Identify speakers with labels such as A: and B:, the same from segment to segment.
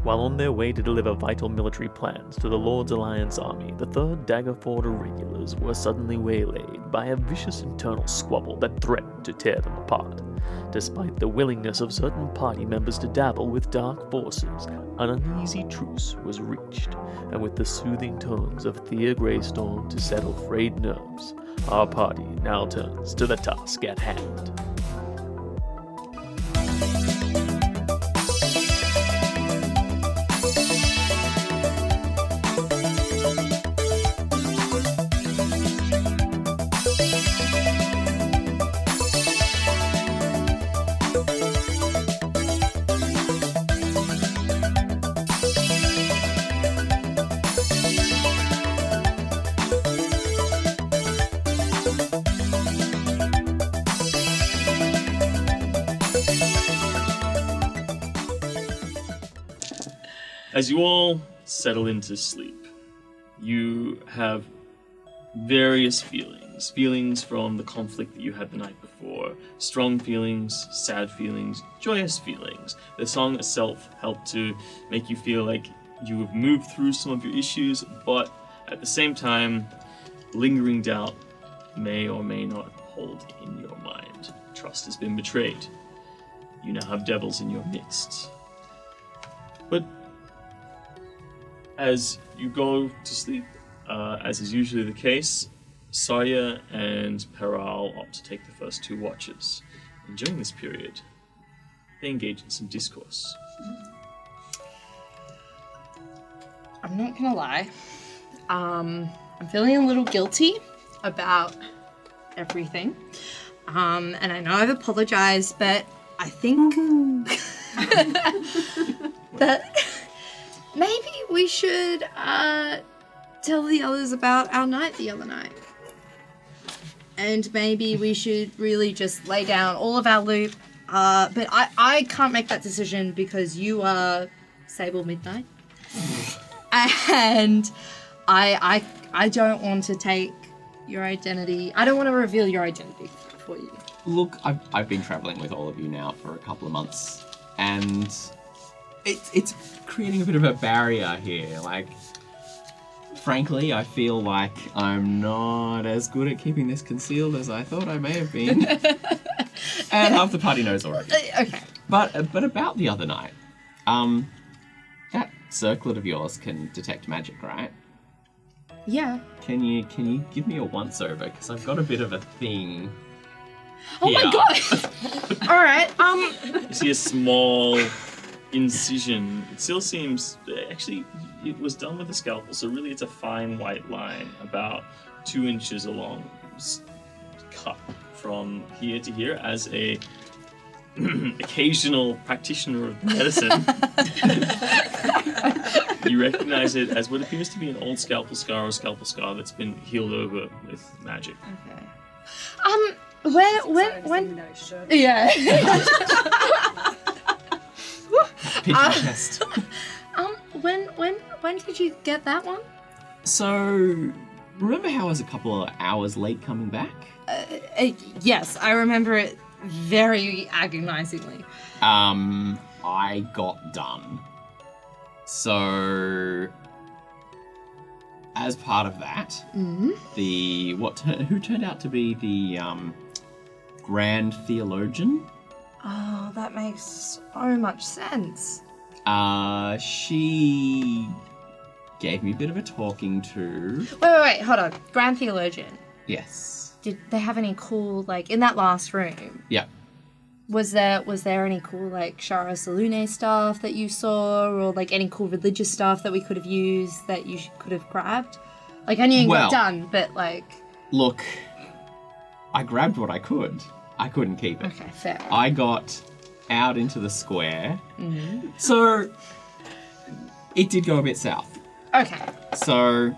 A: While on their way to deliver vital military plans to the Lord's Alliance army, the 3rd Daggerford irregulars were suddenly waylaid by a vicious internal squabble that threatened to tear them apart. Despite the willingness of certain party members to dabble with dark forces, an uneasy truce was reached, and with the soothing tones of Thea Greystone to settle frayed nerves, our party now turns to the task at hand.
B: As you all settle into sleep, you have various feelings. Feelings from the conflict that you had the night before. Strong feelings, sad feelings, joyous feelings. The song itself helped to make you feel like you have moved through some of your issues, but at the same time, lingering doubt may or may not hold in your mind. Trust has been betrayed. You now have devils in your midst. But as you go to sleep, as is usually the case, Saya and Peral opt to take the first 2 watches. And during this period, they engage in some discourse.
C: I'm not gonna lie. I'm feeling a little guilty about everything. And I know I've apologized, but I think that maybe we should tell the others about our night the other night. And maybe we should really just lay down all of our loot. But I can't make that decision because you are Sable Midnight. And I don't want to take your identity. I don't want to reveal your identity for you.
D: Look, I've been traveling with all of you now for a couple of months, and it's creating a bit of a barrier here. Like, frankly, I feel like I'm not as good at keeping this concealed as I thought I may have been. And half the party knows already.
C: Okay.
D: But about the other night, that circlet of yours can detect magic, right?
C: Yeah.
D: Can you give me a once-over? Because I've got a bit of a thing
C: Oh
D: here.
C: my god! Alright,
B: You see a small incision. It still seems... Actually, it was done with a scalpel, so really it's a fine white line, about 2 inches along, cut from here to here as a occasional practitioner of medicine. You recognize it as what appears to be an old scalpel scar or scalpel scar that's been healed over with magic.
C: Okay. When yeah.
D: Pigeon chest.
C: When did you get that one?
D: So, remember how I was a couple of hours late coming back?
C: Yes, I remember it very agonizingly.
D: I got done. So, as part of that, who turned out to be the Grand Theologian?
C: Oh, that makes so much sense.
D: She gave me a bit of a talking to.
C: Wait, hold on. Grand Theologian.
D: Yes.
C: Did they have any cool, like, in that last room?
D: Yeah.
C: Was there any cool, like, Shara Salune stuff that you saw, or, like, any cool religious stuff that we could have used that you could have grabbed? Like, I knew you got done, but, like...
D: Look, I grabbed what I could. I couldn't keep it.
C: Okay, fair.
D: I got out into the square. Mm-hmm. So, it did go a bit south.
C: Okay.
D: So,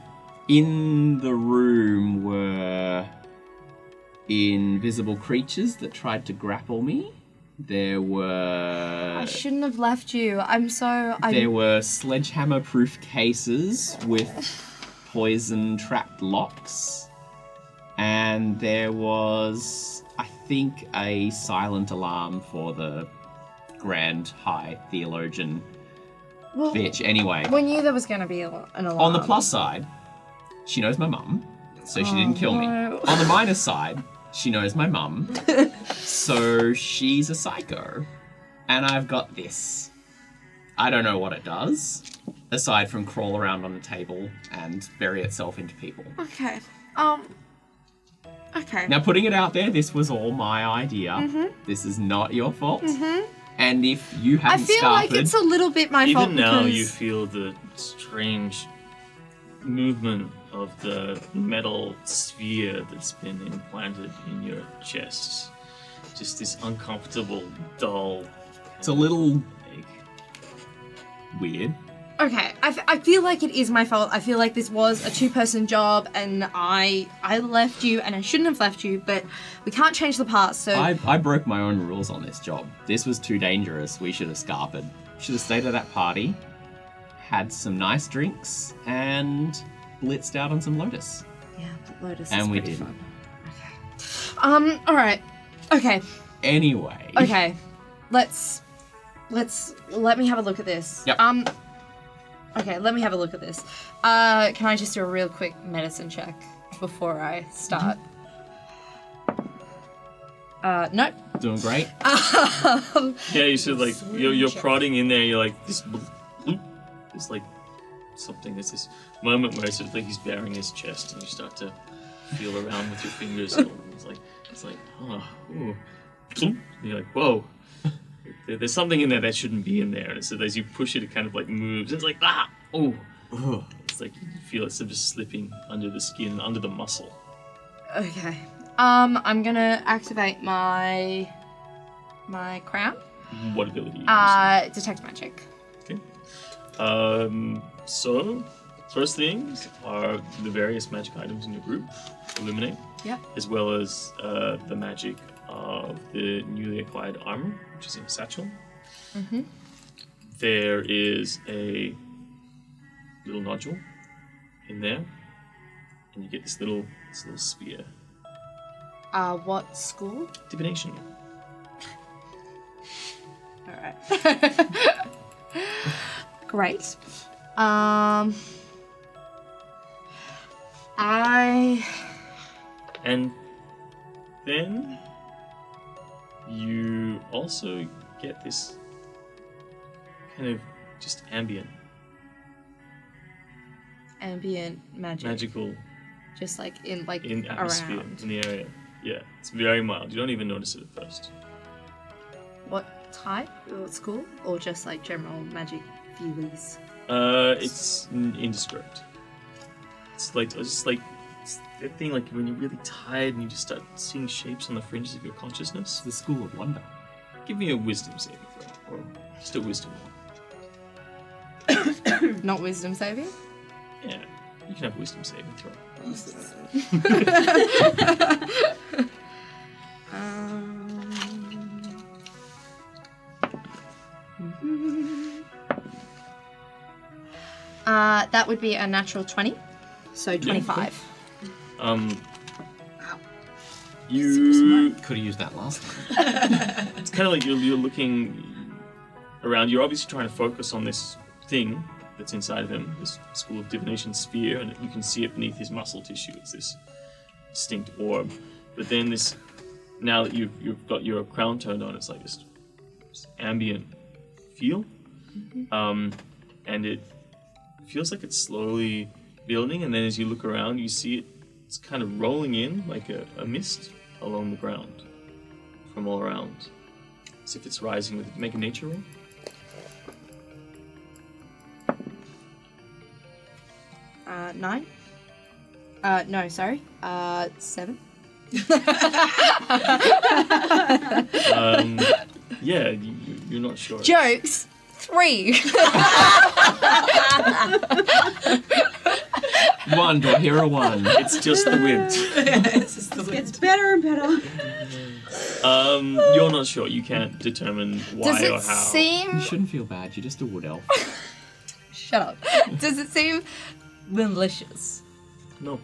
D: in the room were invisible creatures that tried to grapple me. There were...
C: I shouldn't have left you.
D: There were sledgehammer-proof cases with poison-trapped locks. And there was, I think, a silent alarm for the Grand High Theologian. bitch. Anyway,
C: We knew there was going to be an alarm.
D: on the plus side, she knows my mum, so she didn't kill me.
C: no.
D: On the minus side, she knows my mum, so she's a psycho. And I've got this. I don't know what it does, aside from crawl around on the table and bury itself into people.
C: Okay. Okay.
D: Now, putting it out there, this was all my idea. This is not your fault. And if you
C: I
D: hadn't
C: feel
D: started...
C: like it's a little bit my fault
B: Even now,
C: because...
B: you feel the strange movement of the metal sphere that's been implanted in your chest. Just this uncomfortable, dull.
D: It's a little
B: ache.
D: weird.
C: Okay, I feel like it is my fault. I feel like this was a two-person job and I left you and I shouldn't have left you, but we can't change the past, so...
D: I broke my own rules on this job. This was too dangerous. We should have scarpered. Should have stayed at that party, had some nice drinks, and blitzed out on some Lotus.
C: Yeah, but Lotus
D: And
C: is
D: we
C: pretty
D: didn't.
C: fun. Okay. Alright. Okay.
D: Anyway.
C: Okay. Let me have a look at this.
D: Yep.
C: Okay, let me have a look at this. Can I just do a real quick medicine check before I start? Nope.
D: Doing great.
B: Yeah, you should like you're prodding in there. You're like this. Bloop. It's like something. There's this moment where it's sort of like he's bearing his chest, and you start to feel around with your fingers. And it's like oh, ooh. And you're like whoa. There's something in there that shouldn't be in there, and so as you push it, it kind of like moves. It's like oh. It's like you feel it sort of slipping under the skin, under the muscle.
C: Okay. I'm gonna activate my crown.
B: What ability? You
C: Detect magic.
B: Okay. So, first things are the various magic items in your group. Illuminate.
C: Yep.
B: As well as the magic of the newly acquired armor, which is in a satchel.
C: Mm-hmm.
B: There is a little nodule in there, and you get this little sphere.
C: What school?
B: Divination.
C: Alright. Great.
B: And then you also get this kind of just ambient,
C: magic.
B: magical
C: Just like
B: in atmosphere
C: around.
B: in the area. Yeah, it's very mild. You don't even notice it at first.
C: What type? What school? Or just like general magic feelies?
B: It's indescript. It's just like it's that thing like when you're really tired and you just start seeing shapes on the fringes of your consciousness.
D: The School of Wonder.
B: Give me a wisdom saving throw, or just a wisdom one.
C: Not wisdom saving?
B: Yeah, you can have wisdom saving throw.
C: That would be a natural 20, so 25.
B: You
D: Could have used that last time.
B: it's kind of like you're looking around. You're obviously trying to focus on this thing that's inside of him, this School of Divination sphere, and you can see it beneath his muscle tissue. It's this distinct orb. But then this, now that you've got your crown turned on, it's like this ambient feel, and it feels like it's slowly building. And then as you look around, you see it's kind of rolling in like a mist along the ground from all around, as if it's rising with it. Make a nature roll.
C: Nine? No, sorry. 7.
B: Yeah, you're not sure.
C: Jokes. 3.
D: One, do I hear a one?
B: It's just the wind.
E: It's better and better.
B: You're not sure. You can't determine why
C: Does it
B: or how.
D: You
C: seem...
D: shouldn't feel bad, you're just a wood elf.
C: Shut up. Does it seem malicious?
B: No.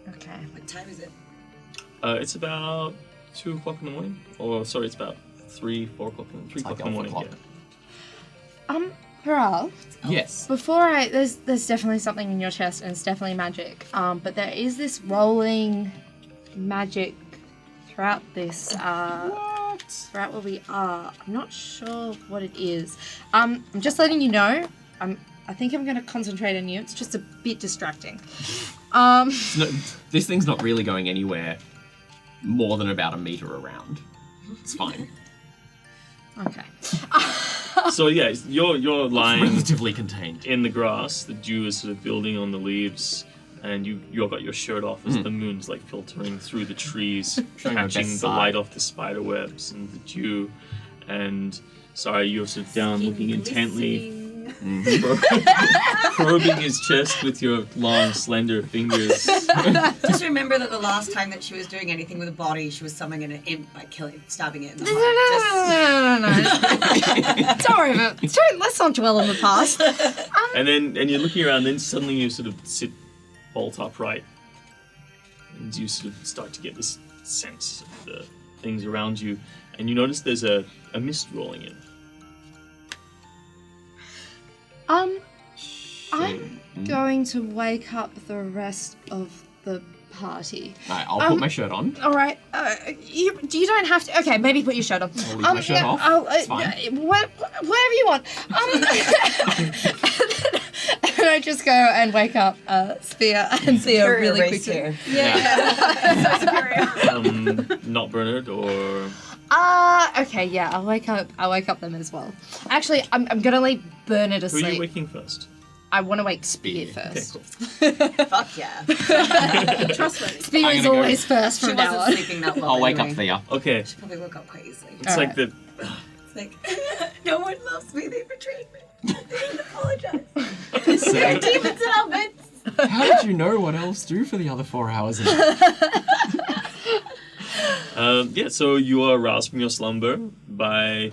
C: Okay.
E: What time is it?
B: It's about 2 o'clock in the morning. Or sorry, it's about 3, 4 o'clock in the 3
D: It's like
B: o'clock in the morning.
D: elf
B: Yeah.
C: Pearl,
D: Yes.
C: there's definitely something in your chest, and it's definitely magic. But there is this rolling magic throughout this, throughout where we are. I'm not sure what it is. I'm just letting you know. I think I'm going to concentrate on you. It's just a bit distracting.
D: This thing's not really going anywhere more than about a meter around. It's fine.
C: Okay.
B: So yeah, you're lying
D: Relatively contained.
B: in the grass. The dew is sort of building on the leaves, and you've got your shirt off as the moon's like filtering through the trees,
D: Showing my
B: catching
D: best
B: the
D: side.
B: light off the spider webs and the dew. And sorry, you're sort of down looking intently, probing his chest with your long, slender fingers.
E: Just remember that the last time that she was doing anything with a body, she was summoning an imp by stabbing it in the heart.
C: No. Don't worry about it. Let's not dwell on the past.
B: And you're looking around, then suddenly you sort of sit bolt upright, and you sort of start to get this sense of the things around you, and you notice there's a mist rolling in.
C: I'm going to wake up the rest of the party.
D: Alright, I'll put my shirt on.
C: All right. You don't have to. Okay, maybe put your shirt on.
D: I'll leave my shirt off. It's fine.
C: Whatever you want. And I just go and wake up Spear and Theo really quickly.
B: Not Bernard or
C: Okay, yeah. I'll wake up them as well. Actually, I'm gonna leave Bernard
B: who
C: asleep.
B: are you waking first?
C: I want to wake Spear
D: Spear.
B: Okay,
C: first.
B: cool.
E: Fuck yeah.
F: Trustworthy.
C: Spear
D: I'm
C: is
D: gonna go.
C: always first
E: She
C: from now
E: wasn't
C: on.
E: sleeping that well
D: I'll wake up
E: anyway.
D: Thea.
B: Okay,
E: She probably woke up quite easily.
B: it's like the
E: It's like, no one loves me, they betrayed me. They didn't apologize.
D: So,
E: Demons in our midst.
D: how did you know what elves do for the other 4 hours a day?
B: yeah. So you are roused from your slumber by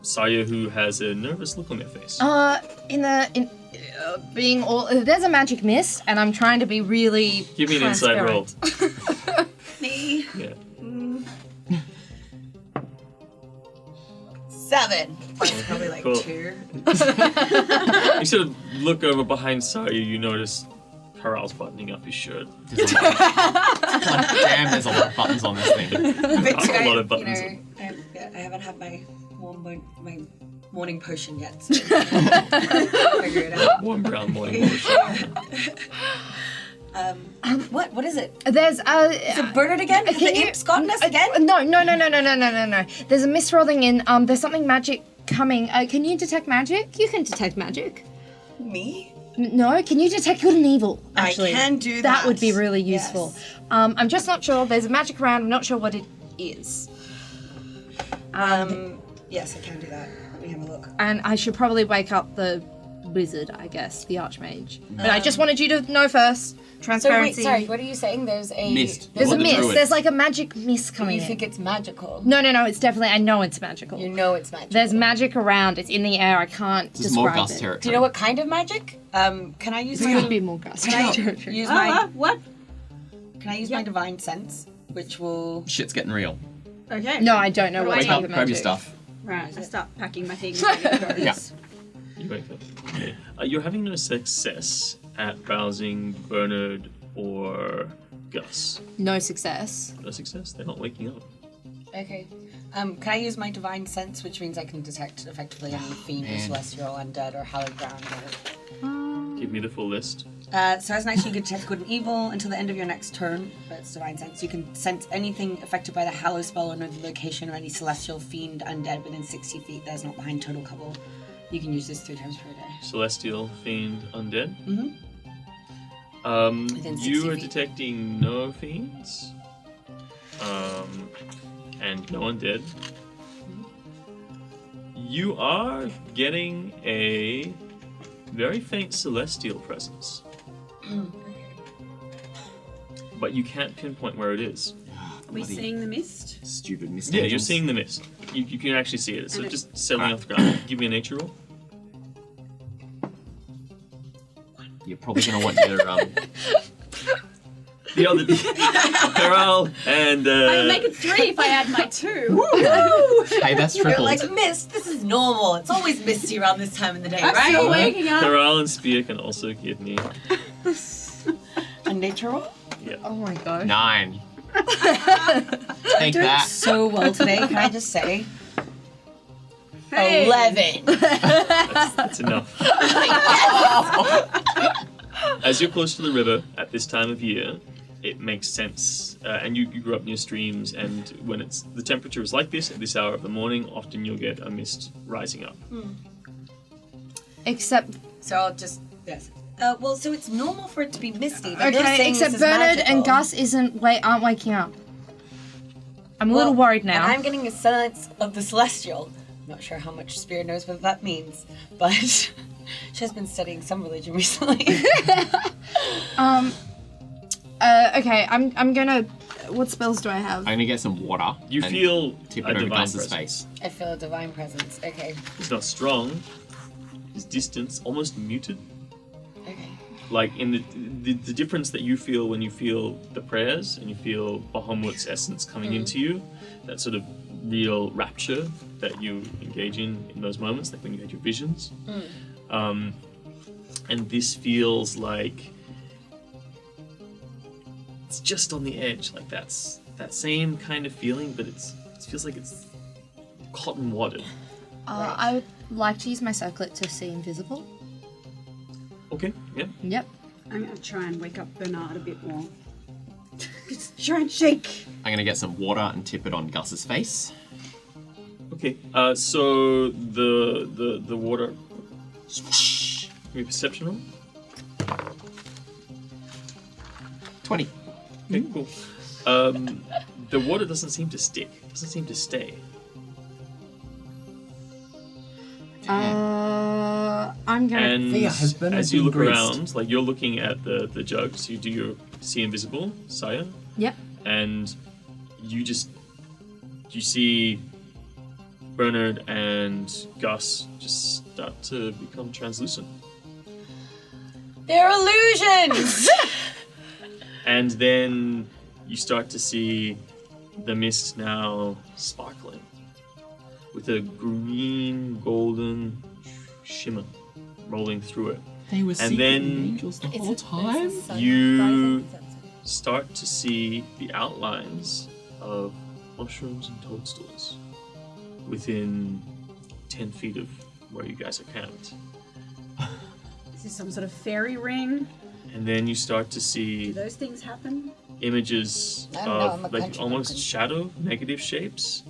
B: Saya, who has a nervous look on their face.
C: Being all there's a magic mist, and I'm trying to be really.
B: Give me an insight roll.
E: Me.
B: Yeah.
E: 7. Mine's probably like
B: Cool.
E: 2.
B: You sort of look over behind Saya. You notice Haral's buttoning up his shirt.
D: There's a lot damn, there's a lot of buttons on this thing.
B: A lot of buttons.
E: I haven't had my morning potion yet, so figure it out.
B: Warm brown morning motion.
E: What is it?
C: There's
E: Is it Bernard again? Has the imp's gotten us again?
C: No. There's a mist rolling in. There's something magic coming. Can you detect magic? You can detect magic.
E: Me?
C: No, can you detect good and evil?
E: I
C: Actually,
E: can do
C: That
E: that.
C: would be really useful.
E: Yes.
C: I'm just not sure. There's a magic around. I'm not sure what it is.
E: Yes, I can do that. Let me have a look.
C: And I should probably wake up the wizard, I guess, the archmage. But I just wanted you to know first.
F: So wait,
C: Transparency.
F: sorry, what are you saying? There's a
D: Mist.
C: There's a
D: What the
C: mist.
D: druid.
C: There's like a magic mist coming
F: You
C: in.
F: think it's magical?
C: No, it's definitely. I know it's magical.
F: You know it's magical.
C: There's magic around. It's in the air. I can't
D: This is more
C: describe
D: Gus
C: it.
D: territory.
F: Do you know what kind of magic?
E: Can I use
C: It's
E: my
C: gonna be more Gus.
E: Can I use my
F: What?
E: Can I use my divine sense, which will
D: Shit's getting real.
F: Okay.
C: No, I don't know what
F: Wake
C: type
D: Wake up,
C: of
D: grab
C: magic.
D: your stuff.
F: Right, I start packing my things.
D: Yeah.
B: You wake up. You're having no success at rousing Bernard or Gus.
C: No success.
B: No success. They're not waking up.
E: Okay. Can I use my divine sense, which means I can detect effectively any fiend or
D: man.
E: celestial, undead, or hallowed ground?
B: Give me the full list.
E: So as an action, you can detect good and evil until the end of your next turn. That's divine sense. You can sense anything affected by the hallow spell or know the location of any celestial, fiend, undead within 60 feet that is not behind total cover. You can use this 3 times per day.
B: Celestial, fiend, undead.
E: Mhm. Within 60
B: You are
E: feet.
B: detecting no fiends. And no undead. You are getting a very faint celestial presence. But you can't pinpoint where it is.
F: Are we seeing the mist?
D: Stupid mist.
B: Yeah, you're
D: angels.
B: seeing the mist. You can actually see it. So
F: And it-
B: just settling off the ground. Give me a nature roll.
D: You're probably gonna want your
B: the other Peral and
F: I'll make it 3 if I add my 2.
D: Hey, that's
E: You're
D: tripled.
E: like, mist, this is normal. It's always misty around this time of the day,
F: I'm
E: right?
F: still waking up.
B: Peral and Spear can also give me.
E: A nature roll?
C: Oh my god.
D: 9. Take
E: Doing
D: that.
E: so well today, can I just say?
F: Hey.
E: 11.
B: That's enough. As you're close to the river at this time of year, it makes sense. And you grew up near streams, and when the temperature is like this at this hour of the morning, often you'll get a mist rising up.
C: Except,
E: So I'll just, yes. Well, so it's normal for it to be misty, but you're
C: okay,
E: saying
C: except
E: this is
C: Bernard and
E: magical.
C: Gus aren't waking up. I'm a little worried now.
E: And I'm getting a sense of the celestial. I'm not sure how much Spear knows what that means, but she has been studying some religion recently.
C: Okay, I'm gonna. What spells do I have?
D: I'm gonna get some water.
B: You
D: and
B: feel
D: tip
B: a
D: it over
B: divine
D: Gus's
B: presence.
D: face.
E: I feel a divine presence. Okay.
B: It's not strong. It's distant, almost muted.
E: Okay.
B: Like in the difference that you feel when you feel the prayers and you feel Bahamut's essence coming into you, that sort of real rapture that you engage in those moments, like when you had your visions. And this feels like it's just on the edge, like that's that same kind of feeling, but it feels like it's cotton wadded.
C: I would like to use my circlet to see invisible.
B: Okay, yeah.
C: Yep.
F: I'm going to try and wake up Bernard a bit more. Just try and shake.
D: I'm gonna get some water and tip it on Gus's face.
B: Okay, so the water. Give me a perception roll.
D: 20.
B: Okay, cool. The water doesn't seem to stick. Doesn't seem to stay.
C: I'm gonna.
B: And
D: Thea, has Bernard
B: as you
D: been
B: look
D: greased?
B: around, like you're looking at the jugs, you do your see invisible, Saya,
C: Yep.
B: and you see Bernard and Gus just start to become translucent.
E: They're illusions!
B: And then you start to see the mist now sparkling with a green golden shimmer rolling through it.
D: They were
B: And
D: secret
B: then
D: angels the whole time?
B: you start to see the outlines of mushrooms and toadstools within 10 feet of where you guys are camped.
F: Is this some sort of fairy ring?
B: And then you start to
F: Do
B: see
F: those things happen?
B: images
E: I don't know, I'm a
B: of like
E: country
B: almost
E: bumpkin.
B: shadow negative shapes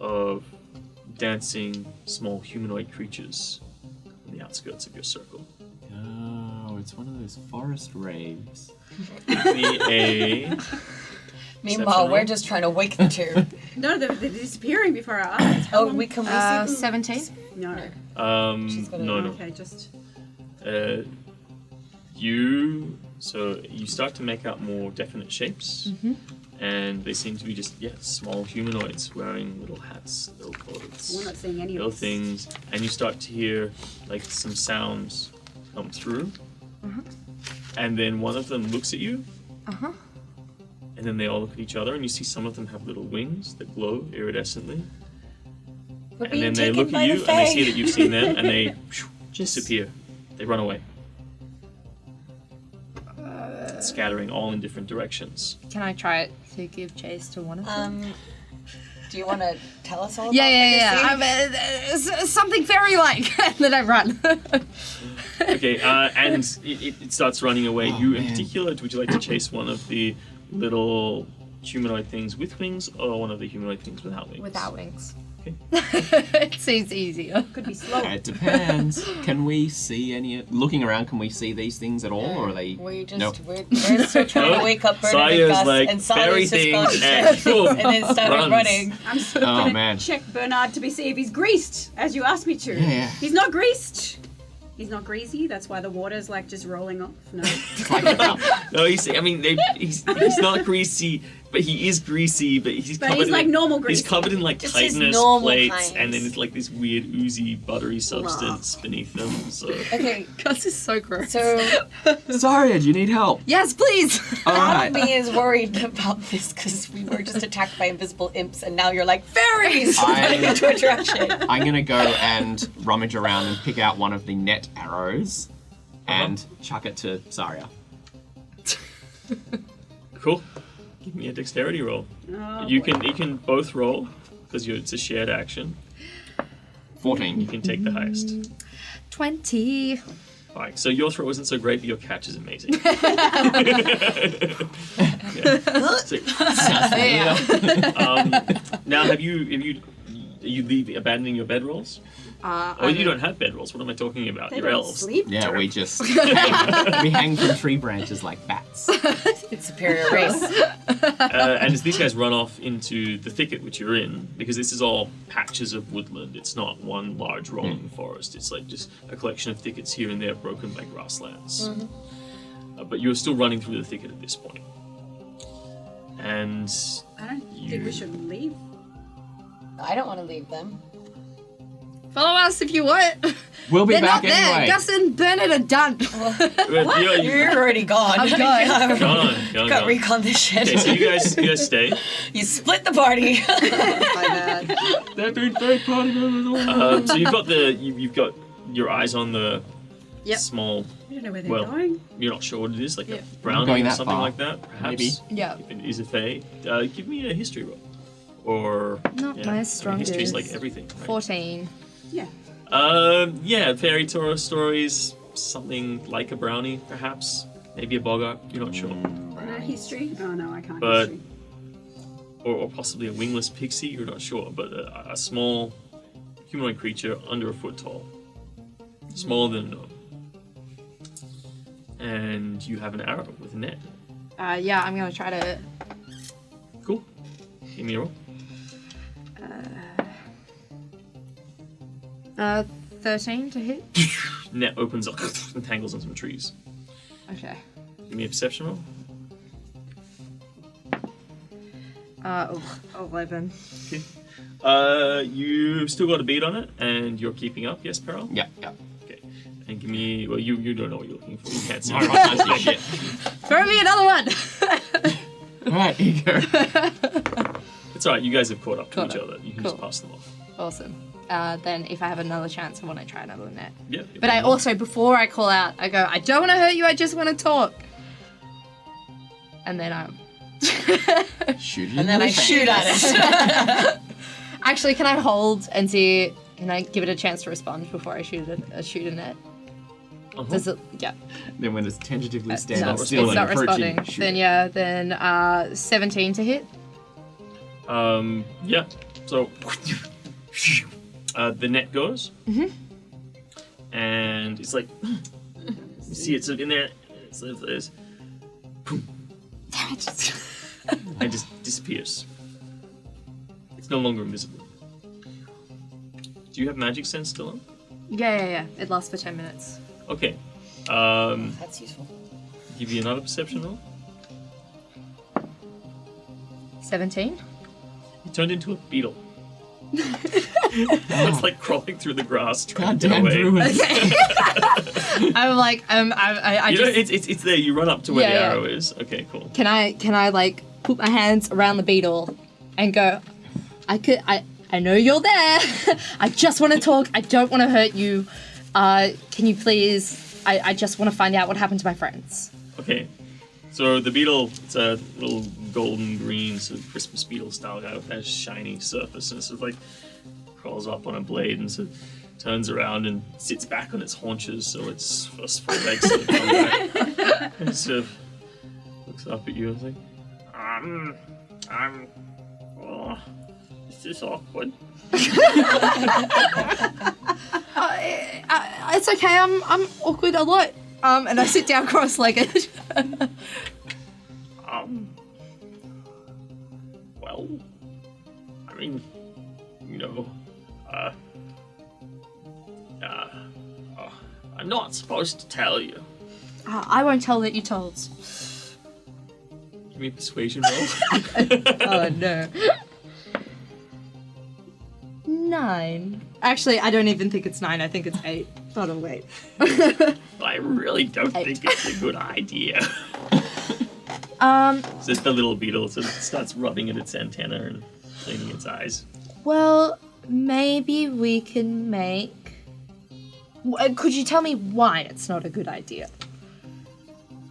B: of dancing small humanoid creatures on the outskirts of your circle.
D: Oh, it's one of those forest raves.
B: Give me a
E: Meanwhile, we're
B: roll.
E: just trying to wake the two.
F: No, they're disappearing before our eyes. How
E: Oh,
F: long-
E: we can we see them?
C: 17.
F: No.
E: She's got a
B: no.
F: Okay, just...
B: You start to make out more definite shapes, and they seem to be just small humanoids wearing little hats, little clothes,
F: We're not seeing any
B: little
F: of this.
B: things, and you start to hear like some sounds come through, and then one of them looks at you, and then they all look at each other, and you see some of them have little wings that glow iridescently,
E: We're
B: and
E: being
B: then they
E: taken
B: look
E: by
B: at you
E: the
B: and they see
E: Fae.
B: that you've seen them, and they disappear. They run away. Scattering all in different directions.
C: Can I try it to give chase to one of them?
E: Do you want to tell us all about
C: Yeah.
E: Legacy?
C: Something fairy-like, and then I run.
B: Okay, and it starts running away.
D: Oh,
B: You in
D: man.
B: particular, would you like to chase one of the little humanoid things with wings, or one of the humanoid things without wings?
C: Without wings.
B: Okay.
C: It seems easier.
F: Could be slow.
D: It depends. Can we see looking around, can we see these things at all, or are they...
E: We just,
D: Nope.
E: we're still trying to wake up Bernard and
B: Saya's
E: Gus,
B: like,
E: and
B: fairy
E: Saya's just gone
B: things, and boom,
E: and then started
B: runs.
E: running.
F: I'm
D: Oh,
F: gonna
D: man.
F: check Bernard to see if he's greased, as you asked me to.
D: Yeah.
F: He's not greased. He's not greasy. That's why the water's like just rolling off. No.
B: No, he's not greasy, But he is greasy, but he's
F: But
B: covered
F: he's
B: in,
F: like normal
B: He's
F: greasy.
B: covered in like
E: Just his
B: chitinous
E: normal
B: plates,
E: kind.
B: and then it's like this weird oozy buttery substance beneath them. So
E: Okay,
C: Gus is so gross.
E: so
D: Sorry, do you need help?
C: yes, please.
D: All
E: part
D: right.
E: of me is worried about this because we were just attacked by invisible imps, and now you're like fairies running into a direction.
D: I'm gonna go and rummage around and pick out one of the net arrows and chuck it to Saria.
B: cool. Give me a dexterity roll.
F: Oh,
B: You
F: boy.
B: can both roll because it's a shared action.
D: 14.
B: You can take the highest.
C: 20.
B: Alright, so your throw isn't so great, but your catch is amazing. Yeah. So, now, are you abandoning your bedrolls? Oh, you don't have bedrolls. What am I talking about?
F: They
B: Your
F: don't
B: elves.
F: sleep.
D: Yeah, we just we hang from tree branches like bats.
E: It's superior race.
B: And as these guys run off into the thicket which you're in, because this is all patches of woodland, it's not one large rolling forest. It's like just a collection of thickets here and there broken by grasslands. But you're still running through the thicket at this point. And
F: I don't think we should leave.
E: I don't want to leave them.
C: Follow us if you want.
D: We'll be
C: They're
D: back
C: not there.
D: anyway.
C: Gus and Bernard are done.
B: you're
E: already gone.
C: I'm gone.
B: gone.
E: Got recon this shit.
B: Okay, so you guys stay.
E: You split the party.
C: My bad.
D: That ain't very party
B: So you've got your eyes on the
C: Yep.
B: small.
F: We don't know where they're
B: Well,
F: going.
B: you're not sure what it is, like
C: Yeah.
B: a brownie
D: Going
B: or
D: that
B: something
D: far.
B: like that, perhaps.
D: Maybe.
C: Yeah.
B: If it is a fae, give me a history roll, or
C: Not my strongest.
B: History's like everything. Right?
C: 14.
F: Yeah.
B: Fairy tale stories, something like a brownie, perhaps. Maybe a boggart. You're not sure,
F: No history? Oh no, I can't
B: But-
F: history.
B: or possibly a wingless pixie. You're not sure, but a small humanoid creature under a foot tall, smaller than a gnome. And you have an arrow with a net.
C: Yeah, I'm gonna try to.
B: Cool. Give me a roll.
C: 13 to hit.
B: Net opens up and tangles on some trees.
C: Okay.
B: Give me a perception roll.
C: 11.
B: Okay. You still got a bead on it, and you're keeping up. Yes, Pearl?
D: Yeah, yeah.
B: Okay. And give me. Well, you don't know what you're looking for. You can't see.
D: Alright, I can't see shit.
C: Throw me another one!
D: Alright, here you go.
B: It's alright. You guys have caught up to
C: Caught
B: each
C: up.
B: other. You can
C: Cool.
B: just pass them off.
C: Awesome. Then if I have another chance, I want to try another net.
B: Yep.
C: But I also, before I call out, I go, I don't want to hurt you, I just want to talk. And then
D: Shoot it.
E: And then I shoot at it.
C: actually, can I hold and see, can I give it a chance to respond before I shoot a net? Does it, yeah.
D: Then when it's tentatively
C: No,
D: standing
C: it's
D: still and
C: not
D: approaching,
C: responding.
D: shoot
C: Then
D: it.
C: yeah, then 17 to hit.
B: Yeah. So the net goes, and it's like you see it's in there. It's like this, boom, and just disappears. It's no longer invisible. Do you have magic sense still on?
C: Yeah. It lasts for 10 minutes.
B: Okay.
E: That's useful.
B: Give you another perception roll.
C: 17?
B: You turned into a beetle. It's like crawling through the grass, trying to get
D: Goddamn
B: away.
D: druids.
C: I'm like, I
B: You know,
C: just,
B: it's there. You run up to where
C: Yeah,
B: the
C: yeah.
B: arrow is. Okay, cool.
C: can I like put my hands around the beetle and go, I know you're there. I just want to talk. I don't want to hurt you. Can you please, I just want to find out what happened to my friends.
B: Okay. So the beetle, it's a little golden green, sort of Christmas beetle style guy with that shiny surface, and it sort of like crawls up on a blade and sort of turns around and sits back on its haunches, so its first four legs sort of come back. And sort of looks up at you and is like, oh, this is awkward.
C: It's okay. I'm awkward a lot. And I sit down cross-legged.
B: Well, I mean, you know, I'm not supposed to tell you.
C: I won't tell that you told.
B: Give me a persuasion roll.
C: Oh no. 9. Actually, I don't even think it's 9. I think it's 8. Hold on, wait.
B: I really don't think it's a good idea.
C: Um.
B: So it's the little beetle, so it starts rubbing at its antenna and cleaning its eyes.
C: Well, maybe we can make. Could you tell me why it's not a good idea?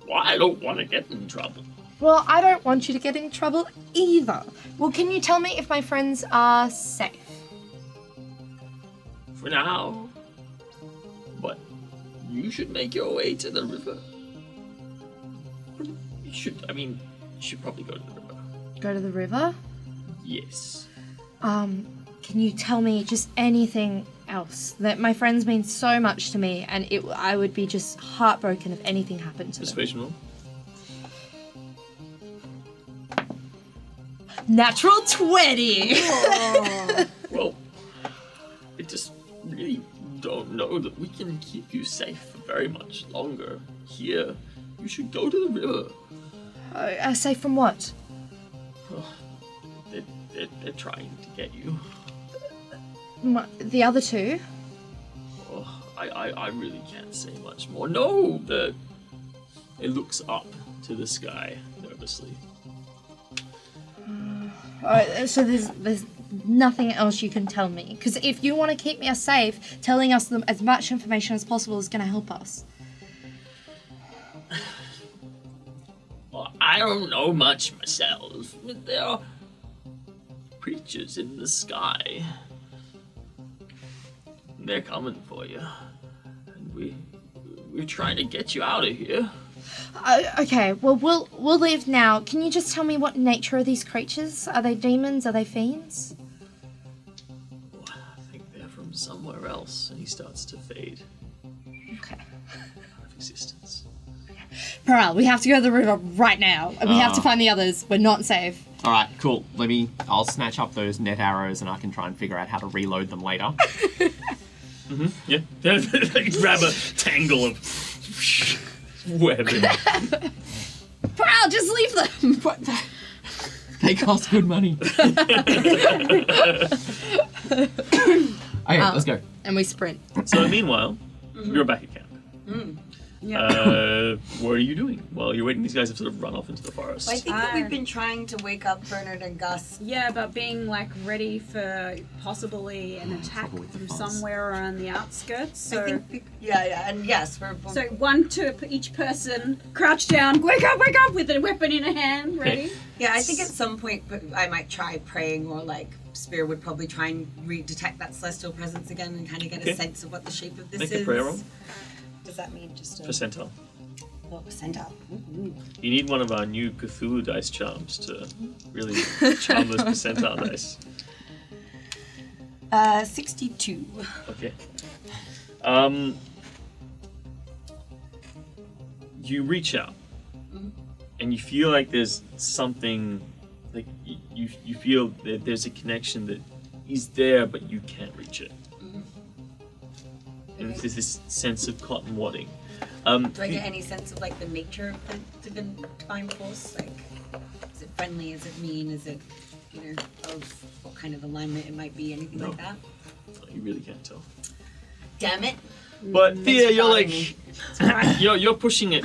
B: Well, I don't want to get in trouble.
C: Well, I don't want you to get in trouble either. Well, can you tell me if my friends are safe?
B: For now. But you should make your way to the river. You should probably go to the river.
C: Go to the river?
B: Yes.
C: Can you tell me just anything else? That my friends mean so much to me, and I would be just heartbroken if anything happened to them.
B: Persuasion roll.
C: Natural 20!
B: Well, I just really don't know that we can keep you safe for very much longer here. You should go to the river.
C: Safe from what?
B: They're trying to get you.
C: The other two?
B: Oh, I really can't say much more. No, it looks up to the sky nervously.
C: So there's nothing else you can tell me? Because if you want to keep us safe, telling us as much information as possible is going to help us.
B: Well, I don't know much myself, but there are creatures in the sky. They're coming for you. And we're trying to get you out of here.
C: Okay, well, we'll leave now. Can you just tell me what nature are these creatures? Are they demons? Are they fiends?
B: I think they're from somewhere else, and he starts to fade
C: Okay.
B: out of existence.
C: Pearl, we have to go to the river right now. And we have to find the others. We're not safe.
D: All right, cool. I'll snatch up those net arrows and I can try and figure out how to reload them later.
B: Yeah. They grab a tangle of webbing.
C: Pearl, just leave them!
D: They cost good money. Okay, let's go.
C: And we sprint.
B: So meanwhile, you're back at camp. What are you doing? Well, you're waiting. These guys have sort of run off into the forest.
E: I think that we've been trying to wake up Bernard and Gus.
F: Yeah, but being like ready for possibly an attack from somewhere around the outskirts. So,
E: I think and yes, we're
F: so one to each person, crouch down, wake up, with a weapon in a hand, ready.
E: Yeah, I think at some point I might try praying, or like Spear would probably try and detect that celestial presence again and kind of get a sense of what the shape of this
B: Make
E: is.
B: a prayer roll.
E: Does that mean just a
B: Percentile.
E: percentile?
B: You need one of our new Cthulhu dice charms to really charm those percentile dice.
E: 62.
B: Okay. You reach out, and you feel like there's something, like you feel that there's a connection that he's there, but you can't reach it. And there's this sense of cotton wadding.
E: Do I get any sense of like the nature of the divine force? Like, is it friendly? Is it mean? Is it, of what kind of alignment it might be? Anything like that?
B: You really can't tell.
E: Damn it!
B: But Thea, you're
E: bothering
B: like, you're pushing at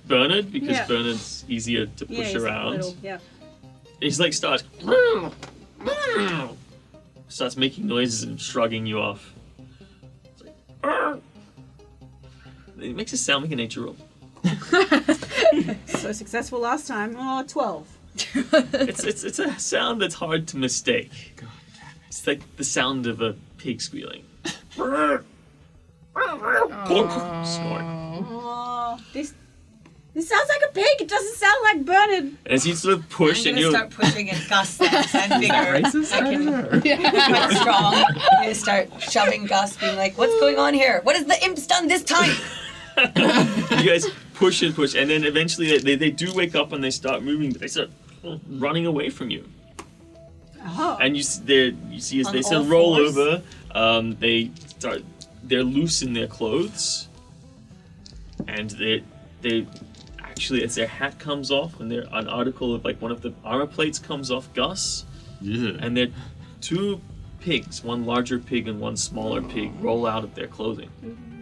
B: Bernard because
F: Yeah.
B: Bernard's easier to push
F: he's
B: around.
F: little, yeah.
B: He's like starts making noises and shrugging you off. It's like, "Arr!" It makes it sound like a nature roll.
F: So successful last time. Oh, 12.
B: It's a sound that's hard to mistake. God damn it. It's like the sound of a pig squealing. Snort.
F: Oh, this sounds like a pig. It doesn't sound like Bernard.
B: And as you sort of push
E: I'm
B: and
E: gonna
B: you
E: start pushing at Gus then, so I'm bigger.
D: Racist? I don't know.
E: Quite strong. I'm gonna start shoving Gus, being like, "What's going on here? What has the imps done this time?"
B: you guys push and push, and then eventually they do wake up and they start moving, but they start running away from you.
F: Oh.
B: And you see as
E: On
B: they sort of
E: all
B: roll
E: fours?
B: over, they're loose in their clothes, and they actually, as their hat comes off, and an article of like one of the armor plates comes off Gus, and they're two pigs, one larger pig and one smaller pig, roll out of their clothing.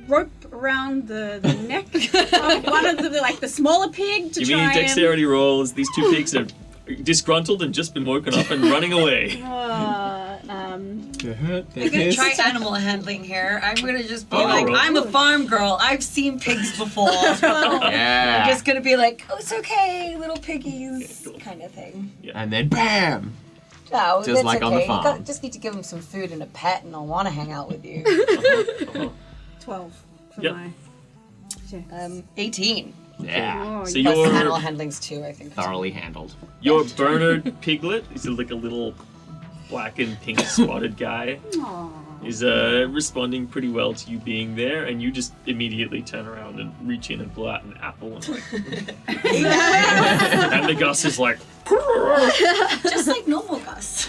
F: Rope around the neck of one of the smaller pig to
B: Give
F: try
B: me a dexterity roll as these two pigs are disgruntled and just been woken up and running away.
E: I'm gonna try animal handling here. I'm gonna just be like,
B: roll.
E: I'm a farm girl. I've seen pigs before.
D: Yeah.
E: I'm just gonna be like, oh, it's okay, little piggies,
B: Yeah, cool.
E: kind of thing.
D: And then bam!
E: No,
D: Just
E: that's
D: like
E: okay.
D: on the
E: You
D: farm.
E: just need to give them some food and a pet, and they'll want to hang out with you.
F: 12 for
B: Yep.
F: my.
E: 18.
D: Yeah.
F: Oh,
B: So
E: Plus
B: your
E: animal handling's 2, I think.
D: Thoroughly handled.
B: your Bernard piglet is like a little black and pink spotted guy.
F: Aw.
B: Is responding pretty well to you being there, and you just immediately turn around and reach in and pull out an apple and and the Gus is like
E: Just like normal Gus.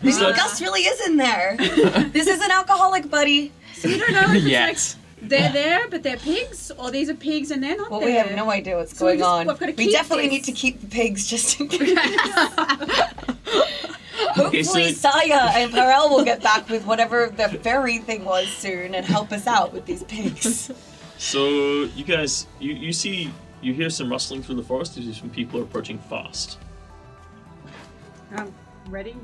B: He's like,
E: Gus really is in there. This is an alcoholic, buddy.
F: So you don't know if
D: Yes.
F: they're there, but they're pigs, or these are pigs and they're not
E: Well,
F: there.
E: we have no idea what's
F: So we
E: going
F: just-
E: on.
F: we've gotta
E: We
F: keep
E: definitely
F: this.
E: need to keep the pigs just in case.
B: Okay,
E: Hopefully,
B: so-
E: Saya and Parel will get back with whatever the fairy thing was soon and help us out with these pigs.
B: so you guys, you hear some rustling through the forest. There's some people approaching fast.
F: I'm ready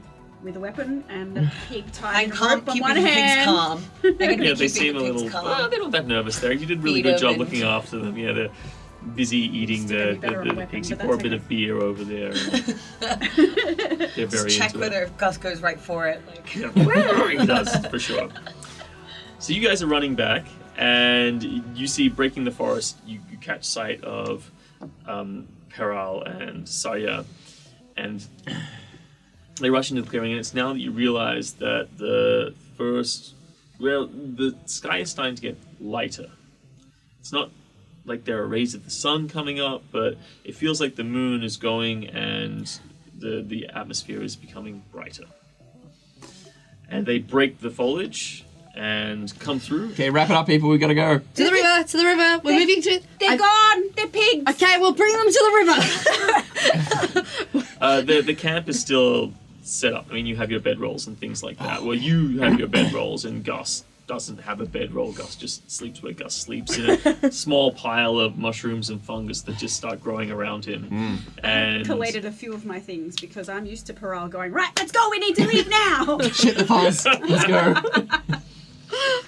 F: with a weapon and a pig tied
E: I'm
F: in a
E: calm,
F: rope on
E: keeping
F: one
E: the pigs
F: hand.
E: calm. I'm gonna
B: Yeah,
E: be
B: they
E: keeping
B: seem
E: the
B: a
E: pigs
B: little.
E: calm.
B: Well, they're not that nervous there. You did a really
E: Feed
B: good
E: them
B: job
E: and-
B: looking after them. Yeah, they're busy eating
F: Still gonna be better on a
B: the
F: weapon,
B: pigs. You
F: but
B: pour a
F: that's
B: bit
F: okay.
B: of beer over there. And they're very
E: Just check
B: into
E: whether
B: it.
E: Gus goes right for it. Like,
B: Yeah, he does for sure. So you guys are running back, and you see breaking the forest. You catch sight of Peral and Saya, and they rush into the clearing. And it's now that you realize that the sky is starting to get lighter. It's not like there are rays of the sun coming up, but it feels like the moon is going and the atmosphere is becoming brighter. And they break the foliage and come through.
D: Okay, wrap it up, people. We gotta go.
C: To the river. We're moving to.
F: They're gone! They're pigs!
C: Okay, we'll bring them to the river.
B: The camp is still set up. I mean, you have your bedrolls and things like that. Well, you have your bedrolls, and Gus doesn't have a bedroll. Gus just sleeps where Gus sleeps, in a small pile of mushrooms and fungus that just start growing around him. And
F: Collated a few of my things because I'm used to Peral going, right, let's go, we need to leave now!
D: Shit the fuzz. Let's go.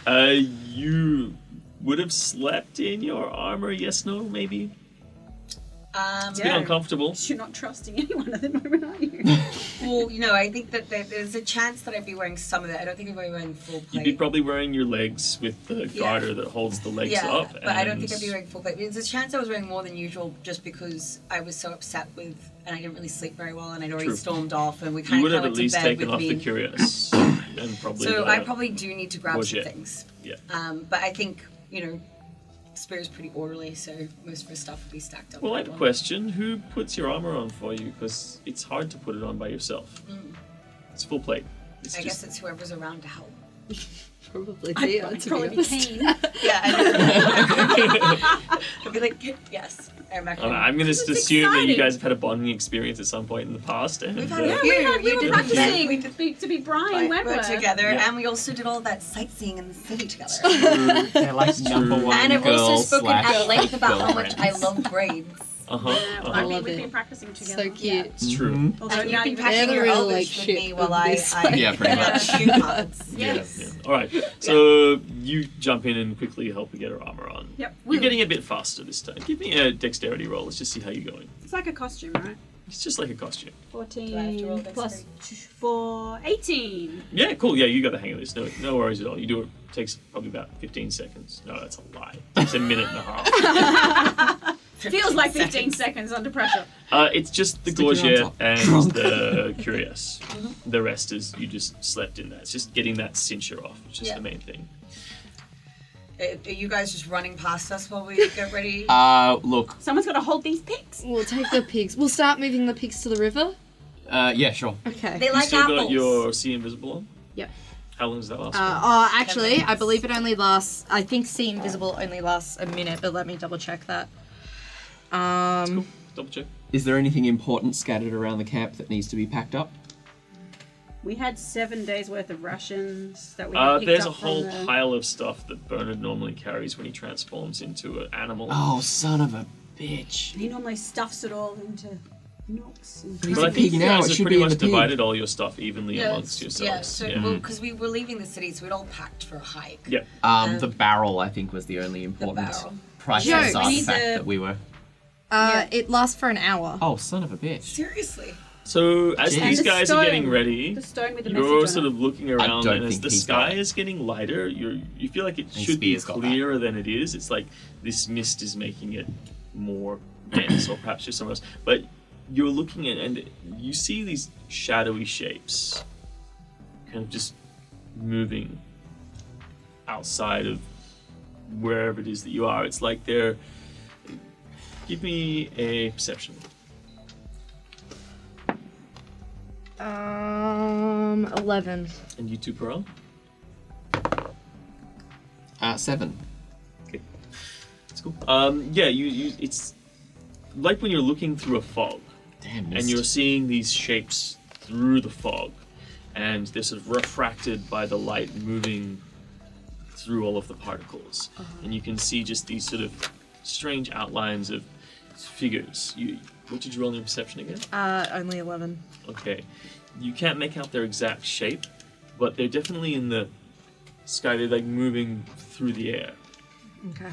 B: You would have slept in your armor, yes, no, maybe? It's a bit
F: Yeah.
B: uncomfortable.
F: You're not trusting anyone at the moment, are you?
E: well, you know, I think that there's a chance that I'd be wearing some of it. I don't think I'd be wearing full plate.
B: You'd be probably wearing your legs with the garter that holds the legs
E: yeah,
B: up.
E: but I don't think
B: and-
E: I'd be wearing full plate. There's a chance I was wearing more than usual just because I was so upset with, and I didn't really sleep very well, and I'd already
B: True.
E: stormed off, and we
B: You
E: kind
B: would
E: of
B: have
E: went
B: at least
E: to bed
B: taken
E: with
B: off
E: me.
B: the curious and probably.
E: So
B: the
E: I probably do need to grab some
B: courgette.
E: things.
B: Yeah.
E: But I think, you know, Spear's pretty orderly, so most of his stuff will be stacked up.
B: Well, I
E: quite
B: have a question. Who puts your armor on for you? Because it's hard to put it on by yourself. It's full plate. It's
E: I
B: just
E: guess it's whoever's around to help.
C: Probably
F: I'd probably be keen.
E: Yeah, I'd be like, yes, I'm
B: I don't know, I'm going to
F: This is
B: assume that you
F: exciting.
B: guys have had a bonding experience at some point in the past. And,
E: We've had a
F: Yeah,
E: few.
F: we
E: You
F: were
E: didn't
F: practicing
E: we
F: to be Brian
E: We're
F: Wentworth.
E: together,
B: Yeah.
E: and we also did all that sightseeing in the city together.
D: They're like number one
E: And I've
D: girl
E: also spoken
D: slash
E: at length about how much I
D: girlfriends.
E: love braids.
B: Uh-huh.
C: I love
F: We've
C: it.
F: been practicing together.
C: So cute.
B: It's true.
D: Mhm.
F: Although
E: And
F: now
E: you've been
F: you've
C: They're
E: packing
C: the
E: your
C: real,
E: elders
C: like,
E: with
C: shit
E: me
C: of
E: while I
C: this, like-
D: Yeah, pretty much.
E: shoe cards.
F: Yes.
B: Yeah. All right. So you jump in and quickly help her get her armor on.
F: Yep.
B: You're getting a bit faster this time. Give me a dexterity roll. Let's just see how you're going.
F: It's like a costume, right?
B: It's just like a costume.
E: Do I have to roll
F: 14 plus
E: dexterity?
F: 4, 18.
B: Yeah, cool. Yeah, you got the hang of this. No worries at all. You do it. Takes probably about 15 seconds. No, that's a lie. It's a minute and a half.
F: Feels like 15 seconds under pressure.
B: It's just the
D: Stick it on
B: Gorget
D: top.
B: and
D: Drunk.
B: the Curious. The rest is you just slept in that. It's just getting that cincher off, which is
E: Yeah.
B: the main thing.
E: Are you guys just running past us while we get ready?
D: Look.
F: Someone's got to hold these pigs.
C: We'll take the pigs. We'll start moving the pigs to the river.
D: Yeah, sure.
C: Okay.
E: They
B: You
E: like
B: still
E: apples.
B: got your See Invisible on?
F: Yep.
B: How long does that last?
C: Actually, I believe it only lasts. I think See Invisible only lasts a minute, but let me double check that.
B: Cool. Double check.
D: Is there anything important scattered around the camp that needs to be packed up?
F: We had 7 days worth of rations that we had picked
B: There's
F: up
B: a whole
F: from the...
B: pile of stuff that Bernard normally carries when he transforms into an animal.
D: Oh, son of a bitch.
F: He normally stuffs it all into nooks. And
D: He's
B: But
D: a
B: I think
D: pig
B: you
D: now,
B: guys
D: it
B: have
D: should
B: pretty
D: be in
B: much
D: the pig.
B: divided all your stuff evenly amongst
E: Yeah,
B: yourselves.
E: so because we were leaving the city, so we'd all packed for a hike.
B: Yeah.
D: The barrel, I think, was the only important
E: barrel.
D: priceless
C: Joe,
F: we need
D: artifact
F: the-
D: that we were...
C: It lasts for an hour.
D: Oh, son of a bitch.
E: Seriously.
B: So as
D: And
B: these
F: the
B: guys are
F: stone.
B: getting ready,
F: The stone with the
B: you're
F: message
B: sort
F: on
B: of looking around,
D: don't
B: and as
D: think
B: the
D: he's
B: sky
D: got it.
B: is getting lighter, you feel like it
D: And
B: should be
D: Spear's got that.
B: clearer than it is. It's like this mist is making it more dense, or perhaps just somewhere else. But you're looking at, and you see these shadowy shapes, kind of just moving outside of wherever it is that you are. It's like they're. Give me a perception.
C: 11.
B: And you two, Pearl?
D: 7.
B: It's cool. Yeah, you it's like when you're looking through a fog
D: Damn,
B: and you're seeing these shapes through the fog, and they're sort of refracted by the light moving through all of the particles. And you can see just these sort of strange outlines of figures. What did you roll in your perception again?
C: Only 11.
B: Okay. You can't make out their exact shape, but they're definitely in the sky. They're like moving through the air.
C: Okay.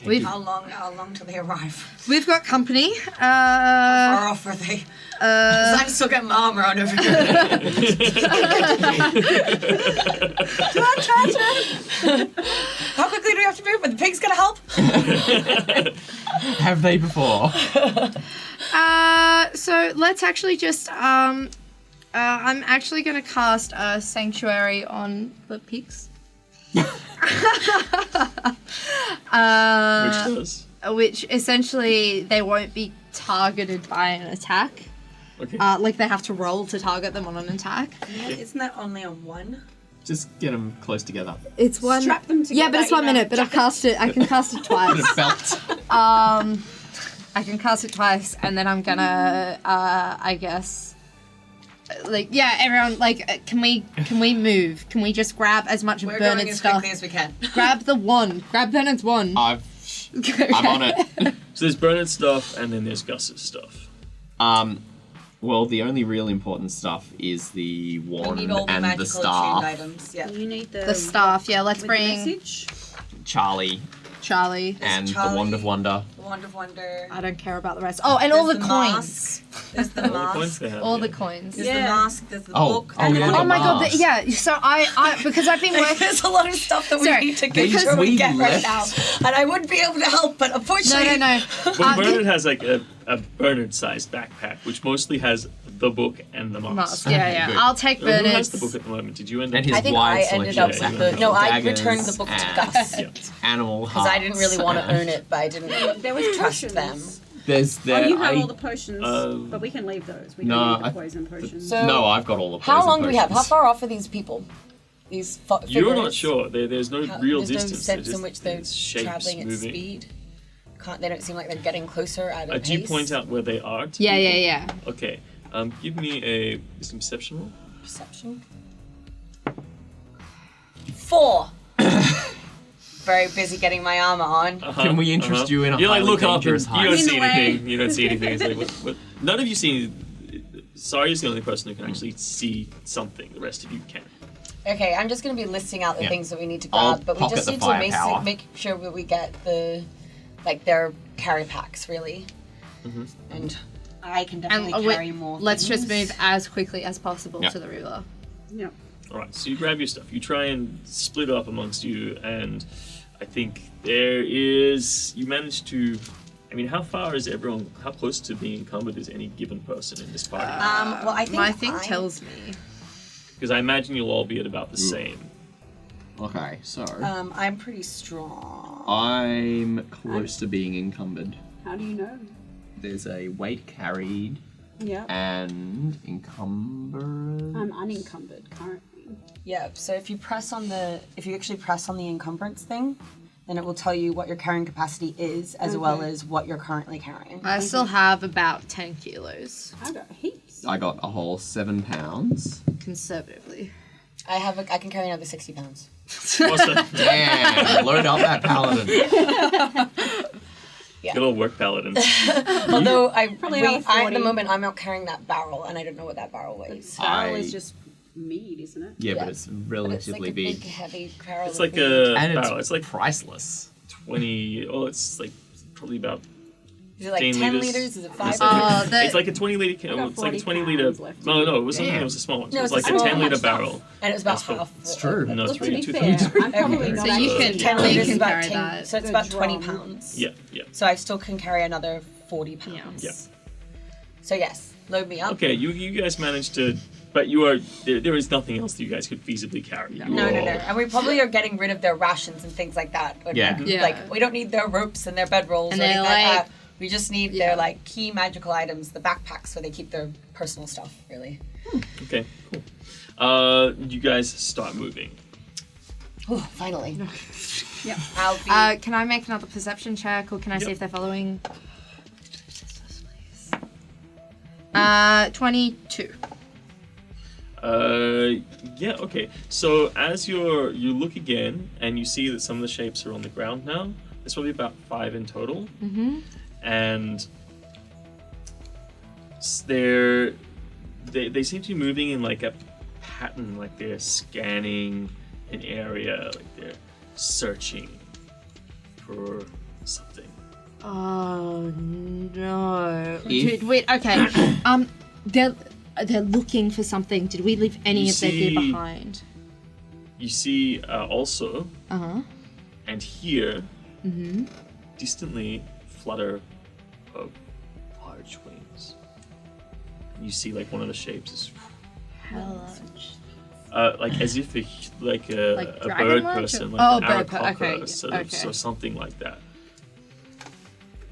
D: We've...
E: How long till they arrive?
C: We've got company.
E: How far off are they? 'Cause I'm still getting my armor on over here. How quickly do we have to move? Are the pigs gonna help?
D: Have they before?
C: So let's actually just I'm actually gonna cast a sanctuary on the pigs.
B: Which does?
C: Which essentially they won't be targeted by an attack.
B: Okay.
C: Like they have to roll to target them on an attack.
E: Isn't that only on one?
D: Just get them close together.
C: It's one.
F: Strap them
C: Yeah, but
F: together
C: it's 1
F: in a
C: minute. But I cast it. I can cast it
D: Put
C: twice.
D: a belt.
C: I can cast it twice, and then I'm gonna, I guess, like, yeah, everyone, like, can we move? Can we just grab as much of
E: We're going
C: Bernard's
E: as
C: stuff?
E: quickly as we can.
C: Grab the wand. Grab Bernard's wand.
D: I'm on it.
B: So there's Bernard's stuff, and then there's Gus's stuff.
D: Well, the only real important stuff is the
E: We
D: wand
E: need all the
D: and the
E: magical
D: staff.
E: attuned items. Yeah.
F: You need the
C: The staff. Yeah, let's
F: with the
C: bring
F: message.
D: Charlie
C: Charlie.
D: and
E: Charlie.
D: the Wand of Wonder.
E: The Wand of Wonder.
C: I don't care about the rest. Oh, and all the
E: There's
C: coins.
E: mask. There's the
B: All the coins
E: mask.
B: they have.
C: All
B: yeah.
C: the coins.
E: There's
F: Yeah.
E: the mask. There's the
D: Oh,
E: book.
D: oh,
E: and
D: yeah,
E: then
D: the
C: Oh my god,
D: mask.
C: yeah. So I because I've been working.
E: There's a lot of stuff that we
C: Sorry,
E: need to get
C: because
E: sure we
D: we
E: get right now.
D: left-
E: And I would be able to help, but unfortunately...
C: No.
B: Well, Bernard has like a Bernard-sized backpack, which mostly has the book and the mask.
C: Mask. Yeah.
D: Good.
C: I'll take
B: Who has
C: Bernard's.
B: the book at the moment? Did you end up?
D: And his
E: I think
D: wide
E: I ended
D: selection
E: up
D: of
B: with
E: with
B: the-
E: No, I
D: daggers
E: returned the book to
D: and
E: Gus.
B: Yeah.
D: animal
E: Because I didn't really want to
D: hearts.
E: own it, but I didn't
F: There was
E: trust
F: potions.
E: them.
D: There's
F: Oh,
D: there.
F: you have all the potions,
B: Um,
F: but we can leave those. We
D: no,
F: don't need
D: I-
F: the poison potions.
E: So-
D: No, I've got all the poison
E: How long do we have? How
D: potions.
E: far off are these people? These figures?
B: You're not sure. There's no real
E: There's
B: distance.
E: no
B: They're
E: sense
B: just
E: in which they're
B: these shapes
E: traveling at
B: moving.
E: speed. They don't seem like they're getting closer at a pace.
B: Do you point out where they are? to
C: Yeah.
B: people? Okay. Give me a wisdom perception roll.
E: Perception. 4. Very busy getting my armor on.
D: Can we interest you in a
B: You're like
D: highly
B: look up and
D: dangerous
B: you don't
D: height?
B: see
F: In the way.
B: anything. You don't see anything. It's like what? None of you see. Sorry is the only person who can actually see something. The rest of you can't.
E: Okay, I'm just going to be listing out the
D: Yeah.
E: things that we need to
D: I'll
E: grab, but we
D: pocket
E: just
D: the
E: need to
D: firepower.
E: make sure that we get their carry packs, really.
B: Mm-hmm.
E: And I can
C: And
E: definitely carry more
C: let's just
E: things.
C: move as quickly as possible
D: Yeah.
C: to the river.
F: Yeah.
B: All right. So you grab your stuff. You try and split up amongst you, and I think there is. You manage to. I mean, how far is everyone? How close to being encumbered is any given person in this party?
E: Well, I think
C: My thing
E: I'm-
C: tells me.
B: Because I imagine you'll all be at about the same.
D: Okay, so
E: I'm pretty strong.
D: I'm close to being encumbered.
F: How do you know?
D: There's a weight carried
F: Yeah.
D: and encumbered.
F: I'm unencumbered currently.
E: Yeah, so if you actually press on the encumbrance thing, then it will tell you what your carrying capacity is, as well as what you're currently carrying.
C: I still have about 10 kilos,
F: I got heaps.
D: I got a whole 7 pounds.
C: conservatively.
E: I can carry another 60 pounds.
B: Awesome.
D: Damn, load up that paladin.
B: Good old work paladin.
E: Although at
F: Probably another
E: the
F: 40.
E: moment I'm not carrying that barrel, and I don't know what that barrel weighs.
F: Barrel
D: I-
F: is just mead, isn't it?
D: Yeah, but
E: Yeah.
D: it's
E: But it's
D: relatively
E: like a big,
D: big.
E: heavy barrel.
B: It's
E: of
B: like
E: meat.
B: a
D: And
B: barrel. It's like
D: priceless.
B: 20. Oh, it's like probably about.
E: Is it like
B: 10
E: 10
B: liters?
E: liters? Is it 5
B: It's like,
C: the-
B: it's like a 20 liter.
F: got
B: It's like a
F: 40
B: 20 liter.
F: pounds left.
B: No, it wasn't.
D: Damn.
B: It was a small one.
E: No,
B: It was
E: it's
B: like
E: a
B: a
E: small
B: 10 liter
E: one.
B: barrel.
E: And it was about
B: That's full.
E: half.
D: It's true.
B: No, it's
F: To be
B: really
F: fair,
B: 2,000.
F: I'm probably not
C: So you
F: actually
C: can-
E: 10
C: you
E: liters
C: can
E: is about
C: carry
E: 10,
C: that.
E: so it's
F: The
E: about 20
F: drum.
E: pounds.
B: Yeah, yeah.
E: So I still can carry another 40 pounds.
B: Yeah.
E: So yes, load me up.
B: Okay, you guys managed to, but you are there is nothing else that you guys could feasibly carry.
E: No. And we probably are getting rid of their rations and things like that. Or,
D: Yeah.
E: Like,
C: Yeah.
E: like, we don't need their ropes and their bedrolls
C: And
E: or anything
C: they're
E: like
C: like-
E: that. We just need
C: Yeah.
E: their like key magical items, the backpacks where they keep their personal stuff, really.
B: Okay, cool. You guys start moving.
E: Oh, finally.
F: Yep.
E: I'll be
C: Can I make another perception check, or can I see
B: Yep.
C: if they're following? 22.
B: Yeah, okay. So as you look again and you see that some of the shapes are on the ground now. There's probably about 5 in total.
C: Mm-hmm.
B: And they seem to be moving in like a pattern, like they're scanning an area, like they're searching for something.
C: Oh no!
D: If-
C: Dude, wait. Okay. They're looking for something. Did we leave any
B: You
C: of their gear
B: see-
C: behind?
B: You see also,
C: Uh huh.
B: and here,
C: Mm-hmm.
B: distantly, flutter of large wings. You see like one of the shapes is like as if like a
C: dragon
B: bird
C: launch or-
B: person, like
C: Oh,
B: an
C: bird per-
B: aracocra,
C: okay,
B: sort of,
C: okay.
B: so something like that.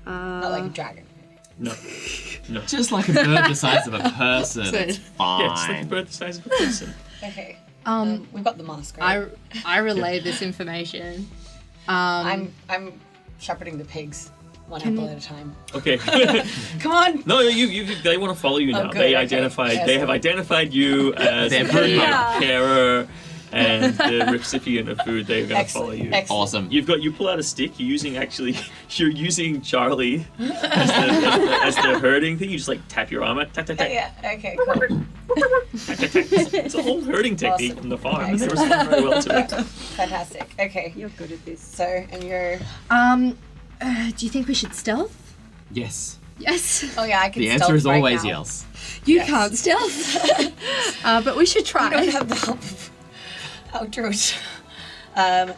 E: not like a dragon.
B: No, no.
D: Just like a bird the size of a person. It's fine.
B: Yeah, it's like a bird the size of a person.
E: Okay.
C: Um,
E: We've got the mask, right?
C: I relayed this information.
E: I'm shepherding the pigs one apple at a time.
B: Okay.
E: Come on!
B: No, they want to follow you now.
E: good,
B: They
E: okay.
B: identified.
E: Yeah,
B: they
E: so-
B: have identified you as
D: Their
B: the
D: food
B: carer and the recipient of food. They're going to follow
E: Excellent.
B: you.
E: Excellent.
D: Awesome.
B: You pull out a stick. You're using Charlie as the herding thing. You just like tap your arm, tap tap tap,
E: Yeah, okay, cool.
B: tap, tap, tap. It's a whole herding technique
E: Awesome.
B: from the farm, and they respond very well to it.
E: Fantastic. Okay.
F: You're good at this.
E: So, and you're.
C: Do you think we should stealth?
D: Yes.
C: Yes.
E: Oh, yeah, I can
D: The answer
E: stealth
D: is
E: right
D: always
E: now.
D: yes.
C: You
E: Yes.
C: can't stealth. But we should try.
E: I don't have the help of outros.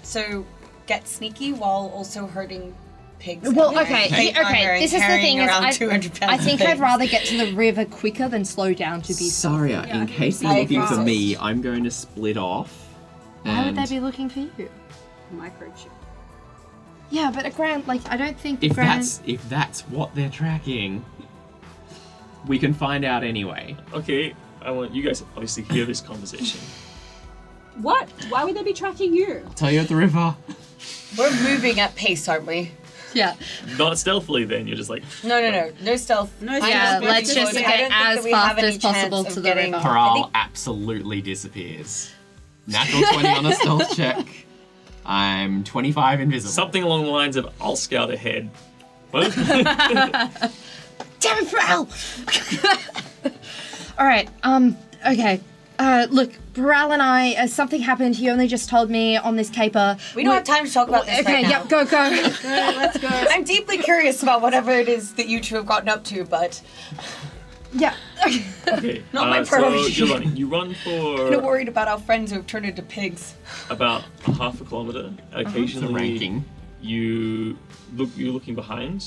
E: So, get sneaky while also herding pigs.
C: Well,
E: and
C: okay,
E: carrying-
C: okay. This is the
E: carrying
C: thing is,
E: around
C: I
E: 200 pounds
C: I
E: of
C: think I'd
E: pigs.
C: rather get to the river quicker than slow down to be.
D: Saria, in case they're
E: I
D: looking
E: agree.
D: for me, I'm going to split off.
C: Why would
D: and
C: they be looking for you?
F: Microchip.
C: Yeah, but a grand, like, I don't think
D: If
C: grand.
D: that's what they're tracking, we can find out anyway.
B: Okay, I want you guys to obviously hear this conversation.
F: What? Why would they be tracking you?
D: Tell you at the river.
E: We're moving at pace, aren't we?
C: Yeah.
B: Not stealthily, then you're just like.
E: No stealth.
F: No
E: I'm
F: stealth.
C: Yeah,
E: moving
C: let's just
E: slowly.
C: get
E: I don't think
C: as
E: that we have
C: fast
E: any
C: as possible
E: chance
C: to
E: of
C: the
E: getting-
C: river.
E: I
D: Paral
E: think-
D: absolutely disappears. Natural 20 on a stealth check. I'm 25 invisible.
B: Something along the lines of "I'll scout ahead." What?
C: Damn it, Bral! Alright, okay. Look, Bral and I, something happened. He only just told me on this caper.
E: We don't have time to talk about this
C: Okay,
E: right now.
C: yep, go.
F: Let's go.
E: I'm deeply curious about whatever it is that you two have gotten up to, but
C: Yeah. Okay.
B: Okay,
E: Not my
B: so
E: priority.
B: you're running. You run
E: I'm
B: for
E: worried about our friends who have turned into pigs.
B: about a half a kilometer. Occasionally,
D: It's a ranking.
B: you're looking behind.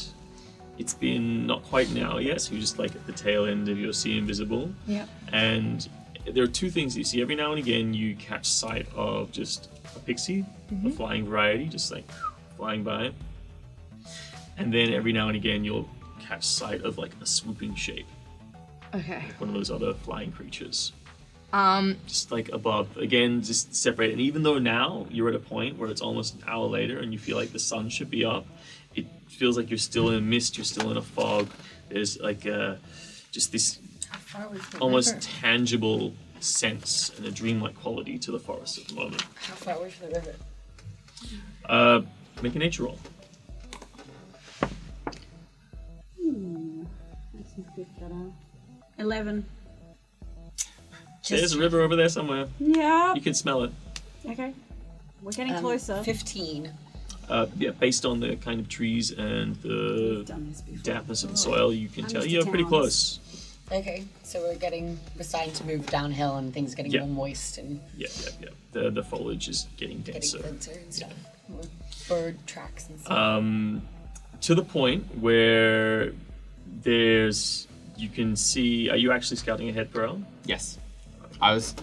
B: It's been not quite an hour yet, so you're just like at the tail end of your sea invisible.
E: Yeah.
B: And there are two things that you see. Every now and again, you catch sight of just a pixie, a flying variety, just like flying by. And then every now and again, you'll catch sight of like a swooping shape,
C: Okay.
B: one of those other flying creatures. Just like above. Again, just separate. And even though now you're at a point where it's almost an hour later and you feel like the sun should be up, it feels like you're still in a mist, you're still in a fog. There's like just this almost tangible sense and a dreamlike quality to the forest at the moment.
E: How far away from the river?
B: Make a nature roll.
F: That's not good better. 11.
B: There's a river over there somewhere.
F: Yeah.
B: You can smell it.
F: Okay. We're getting closer.
E: 15.
B: Yeah, based on the kind of trees and the
F: Done this before.
B: dampness of the soil, you can
F: I'm
B: tell
F: Mr.
B: you're pretty
F: Towns.
B: close.
E: Okay, so we're starting to move downhill and things getting
B: Yeah.
E: more moist and
B: Yeah. The foliage is getting
E: getting
B: denser.
E: denser and stuff. More bird tracks and stuff.
B: To the point where you can see. Are you actually scouting ahead, Pearl?
D: Yes. I was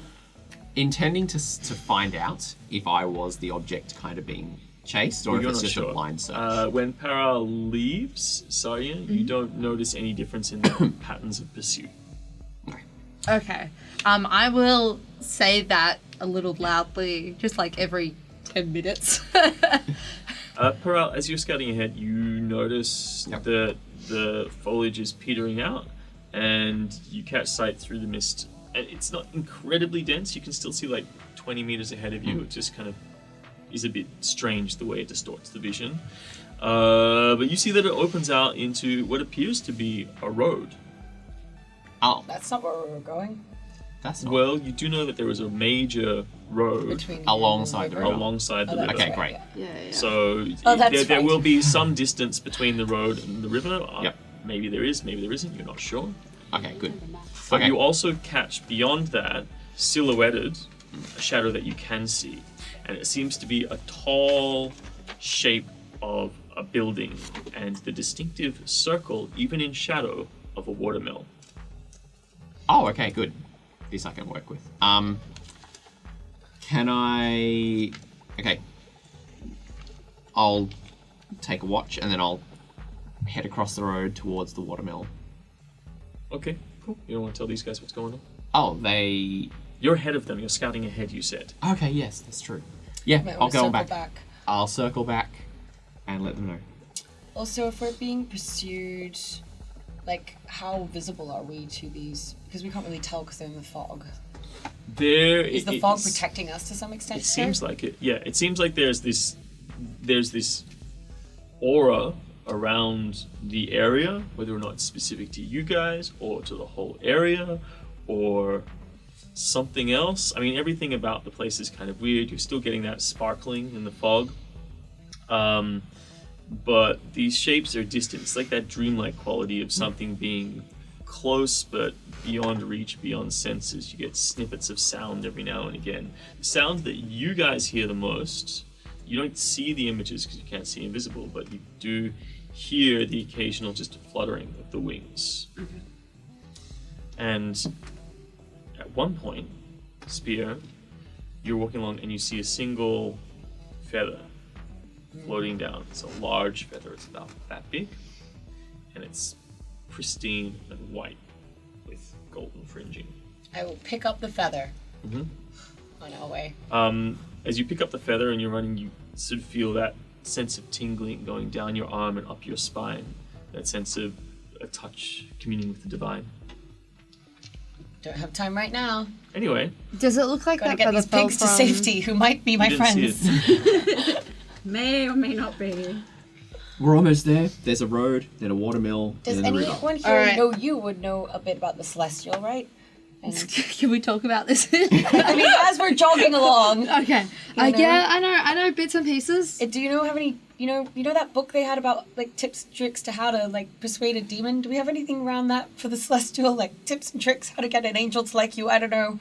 D: intending to find out if I was the object kind of being chased or if
B: You're
D: it's
B: not
D: just
B: sure.
D: a blind search.
B: When Pearl leaves Saria, you don't notice any difference in the patterns of pursuit.
C: Okay. I will say that a little loudly, just like every 10 minutes.
B: Pearl, as you're scouting ahead, you notice
D: Yep.
B: that the foliage is petering out, and you catch sight through the mist. And it's not incredibly dense. You can still see like 20 meters ahead of you. It just kind of is a bit strange the way it distorts the vision. But you see that it opens out into what appears to be a road.
D: Oh,
E: That's not where we're going.
D: that's not
B: Well, you do know that there is a major road
E: Between here
D: Alongside
E: and
D: the river.
B: alongside the
E: Oh, that's
B: river.
D: Okay,
E: right,
D: great.
E: yeah.
C: Yeah.
B: So
E: Oh, that's
B: there
E: right.
B: will be some distance between the road and the river.
D: Yep.
B: Maybe there is, maybe there isn't. You're not sure.
D: Okay, good.
B: But
D: Okay.
B: you also catch beyond that, silhouetted, a shadow that you can see. And it seems to be a tall shape of a building and the distinctive circle, even in shadow, of a watermill.
D: Oh, okay, good. This I can work with. Can I... Okay. I'll take a watch and then I'll head across the road towards the watermill.
B: Okay, cool. You don't want to tell these guys what's going on?
D: Oh, they...
B: You're ahead of them. You're scouting ahead, you said.
D: Okay, yes, that's true. Yeah,
E: Might
D: I'll
E: wanna
D: go
E: circle
D: back. I'll circle back and let them know.
E: Also, if we're being pursued, like, how visible are we to these? Because we can't really tell because they're in the fog. Is the fog protecting us to some extent?
B: It seems like it. Yeah, it seems like there's this aura around the area, whether or not it's specific to you guys or to the whole area or something else. I mean, everything about the place is kind of weird. You're still getting that sparkling in the fog. But these shapes are distant. It's like that dreamlike quality of something being close but beyond reach, beyond senses. You get snippets of sound every now and again. The sounds that you guys hear the most, you don't see the images because you can't see invisible, but you do hear the occasional just fluttering of the wings. And at one point, Spear, you're walking along and you see a single feather floating down. It's a large feather. It's about that big, and it's pristine and white with golden fringing.
E: I will pick up the feather
B: Mhm.
E: on our way.
B: As you pick up the feather and you're running, you sort of feel that sense of tingling going down your arm and up your spine. That sense of a touch communing with the divine.
E: Don't have time right now.
B: Anyway,
C: Does it look like
E: Gotta
C: that
E: get
C: feather
E: these
C: fell
E: pigs to
C: from...
E: safety, who might be my
B: you didn't
E: friends.
B: see it.
F: May or may not be.
D: We're almost there. There's a road, then a watermill,
E: Does
D: then a river.
E: anyone here
C: Alright.
E: know you would know a bit about the Celestial, right? And,
C: Can we talk about this?
E: I mean, as we're jogging along,
C: Okay.
E: You know?
C: Yeah, I know bits and pieces.
E: do you know have any? You know that book they had about like tips, tricks to how to like persuade a demon. Do we have anything around that for the Celestial? Like tips and tricks how to get an angel to like you? I don't know.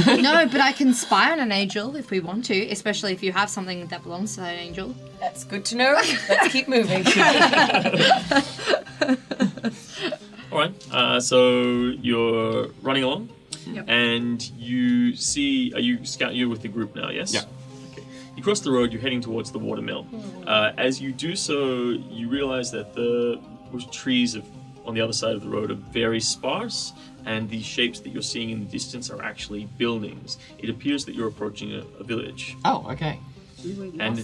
C: No, but I can spy on an angel if we want to, especially if you have something that belongs to that angel.
E: That's good to know. Let's keep moving.
B: All right. So you're running along,
F: Yep.
B: and you see. You're with the group now? Yes.
D: Yeah.
B: Okay. You cross the road. You're heading towards the watermill. As you do so, you realize that the trees have on the other side of the road are very sparse, and the shapes that you're seeing in the distance are actually buildings. It appears that you're approaching a village.
D: Oh, okay.
B: And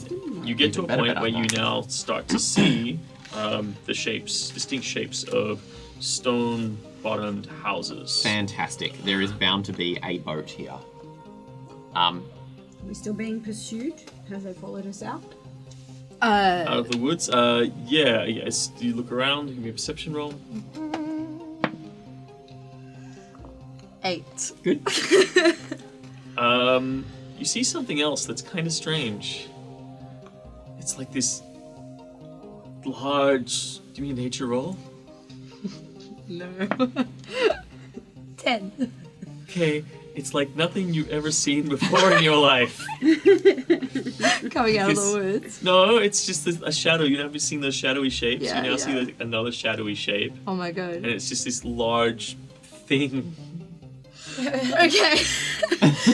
B: you get to a
D: Even better
B: point where you
D: better.
B: now start to see the shapes, distinct shapes of stone-bottomed houses.
D: Fantastic. There is bound to be a boat here.
F: Are we still being pursued? Has they followed us out?
B: Out of the woods? Yeah, yes. Do you look around? Give me a perception roll.
C: 8.
D: Good.
B: You see something else that's kind of strange. It's like this large... Give me a nature roll.
C: No. 10.
B: Okay, it's like nothing you've ever seen before in your life.
C: Coming out of
B: It's-
C: the woods.
B: No, it's just a shadow. You haven't seen those shadowy shapes.
C: Yeah,
B: you now
C: yeah.
B: see another shadowy shape,
C: Oh my
B: and
C: god.
B: it's just this large thing.
C: Okay.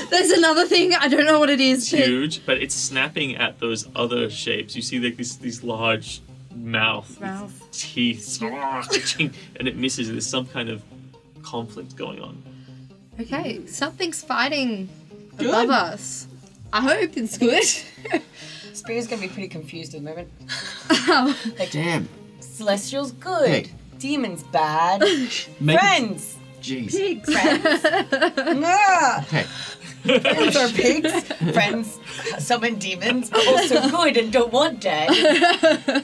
C: There's another thing. I don't know what it is.
B: It's
C: but-
B: huge, but it's snapping at those other shapes. You see like these large mouth with teeth, and it misses. There's some kind of conflict going on.
C: Okay, something's fighting above us. I hope it's good.
E: Spear's gonna be pretty confused at the moment.
D: Damn.
E: Celestial's good.
D: Hey.
E: Demons bad.
D: Make it-
E: Friends.
D: Jeez.
F: Pigs.
E: Friends. Nah.
D: Okay.
E: Friends are pigs. Friends summon demons, but also good and don't want dead.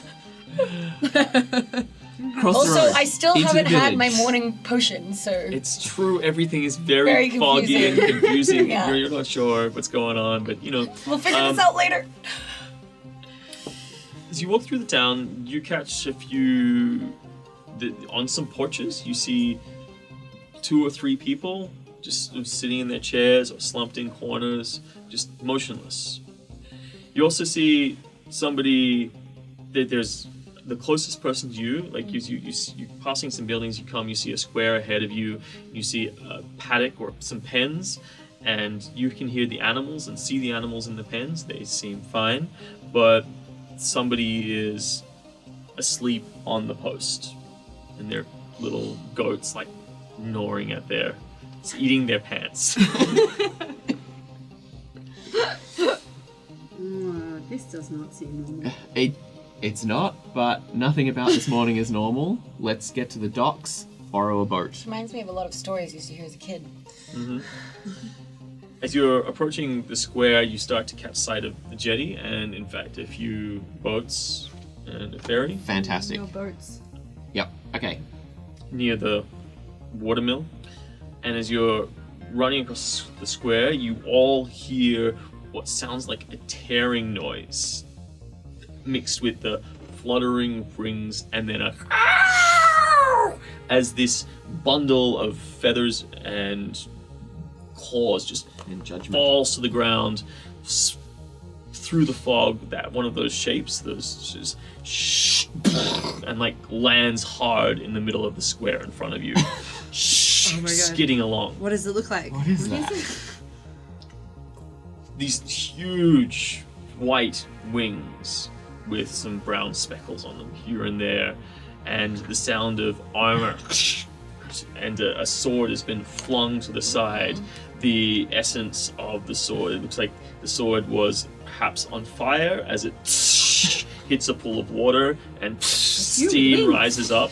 D: Cross
E: Also,
D: the road.
E: I still
D: Into
E: haven't
D: the
E: had my
D: village.
E: morning potion, so
B: It's true. Everything is very,
E: Very
B: foggy and
E: confusing.
B: confusing.
E: Yeah.
B: You're not sure what's going on, but you know.
E: we'll figure this out later.
B: As you walk through the town, you catch a few. On some porches, you see 2 or 3 people just sort of sitting in their chairs or slumped in corners, just motionless. You also see somebody. There's the closest person to you. Like you're passing some buildings. You see a square ahead of you. You see a paddock or some pens, and you can hear the animals and see the animals in the pens. They seem fine, but somebody is asleep on the post, and their little goats like gnawing at it's eating their pants.
F: This does not seem normal.
D: It's not, but nothing about this morning is normal. Let's get to the docks, borrow a boat.
E: Reminds me of a lot of stories I used to hear as a kid.
B: As you're approaching the square, you start to catch sight of the jetty, and in fact, a few boats and a ferry
D: Fantastic.
F: No boats.
D: Yep. Okay.
B: near the watermill. And as you're running across the square, you all hear what sounds like a tearing noise, mixed with the fluttering rings, and then a as this bundle of feathers and claws just
D: In judgment.
B: falls to the ground through the fog. That one of those shapes, those just and like lands hard in the middle of the square in front of you,
C: my God.
B: skidding along.
C: What does it look like?
D: What is that?
B: These huge white wings with some brown speckles on them here and there, and the sound of armor, and a sword has been flung to the side. The essence of the sword, it looks like the sword was perhaps on fire as it hits a pool of water, and steam rises up.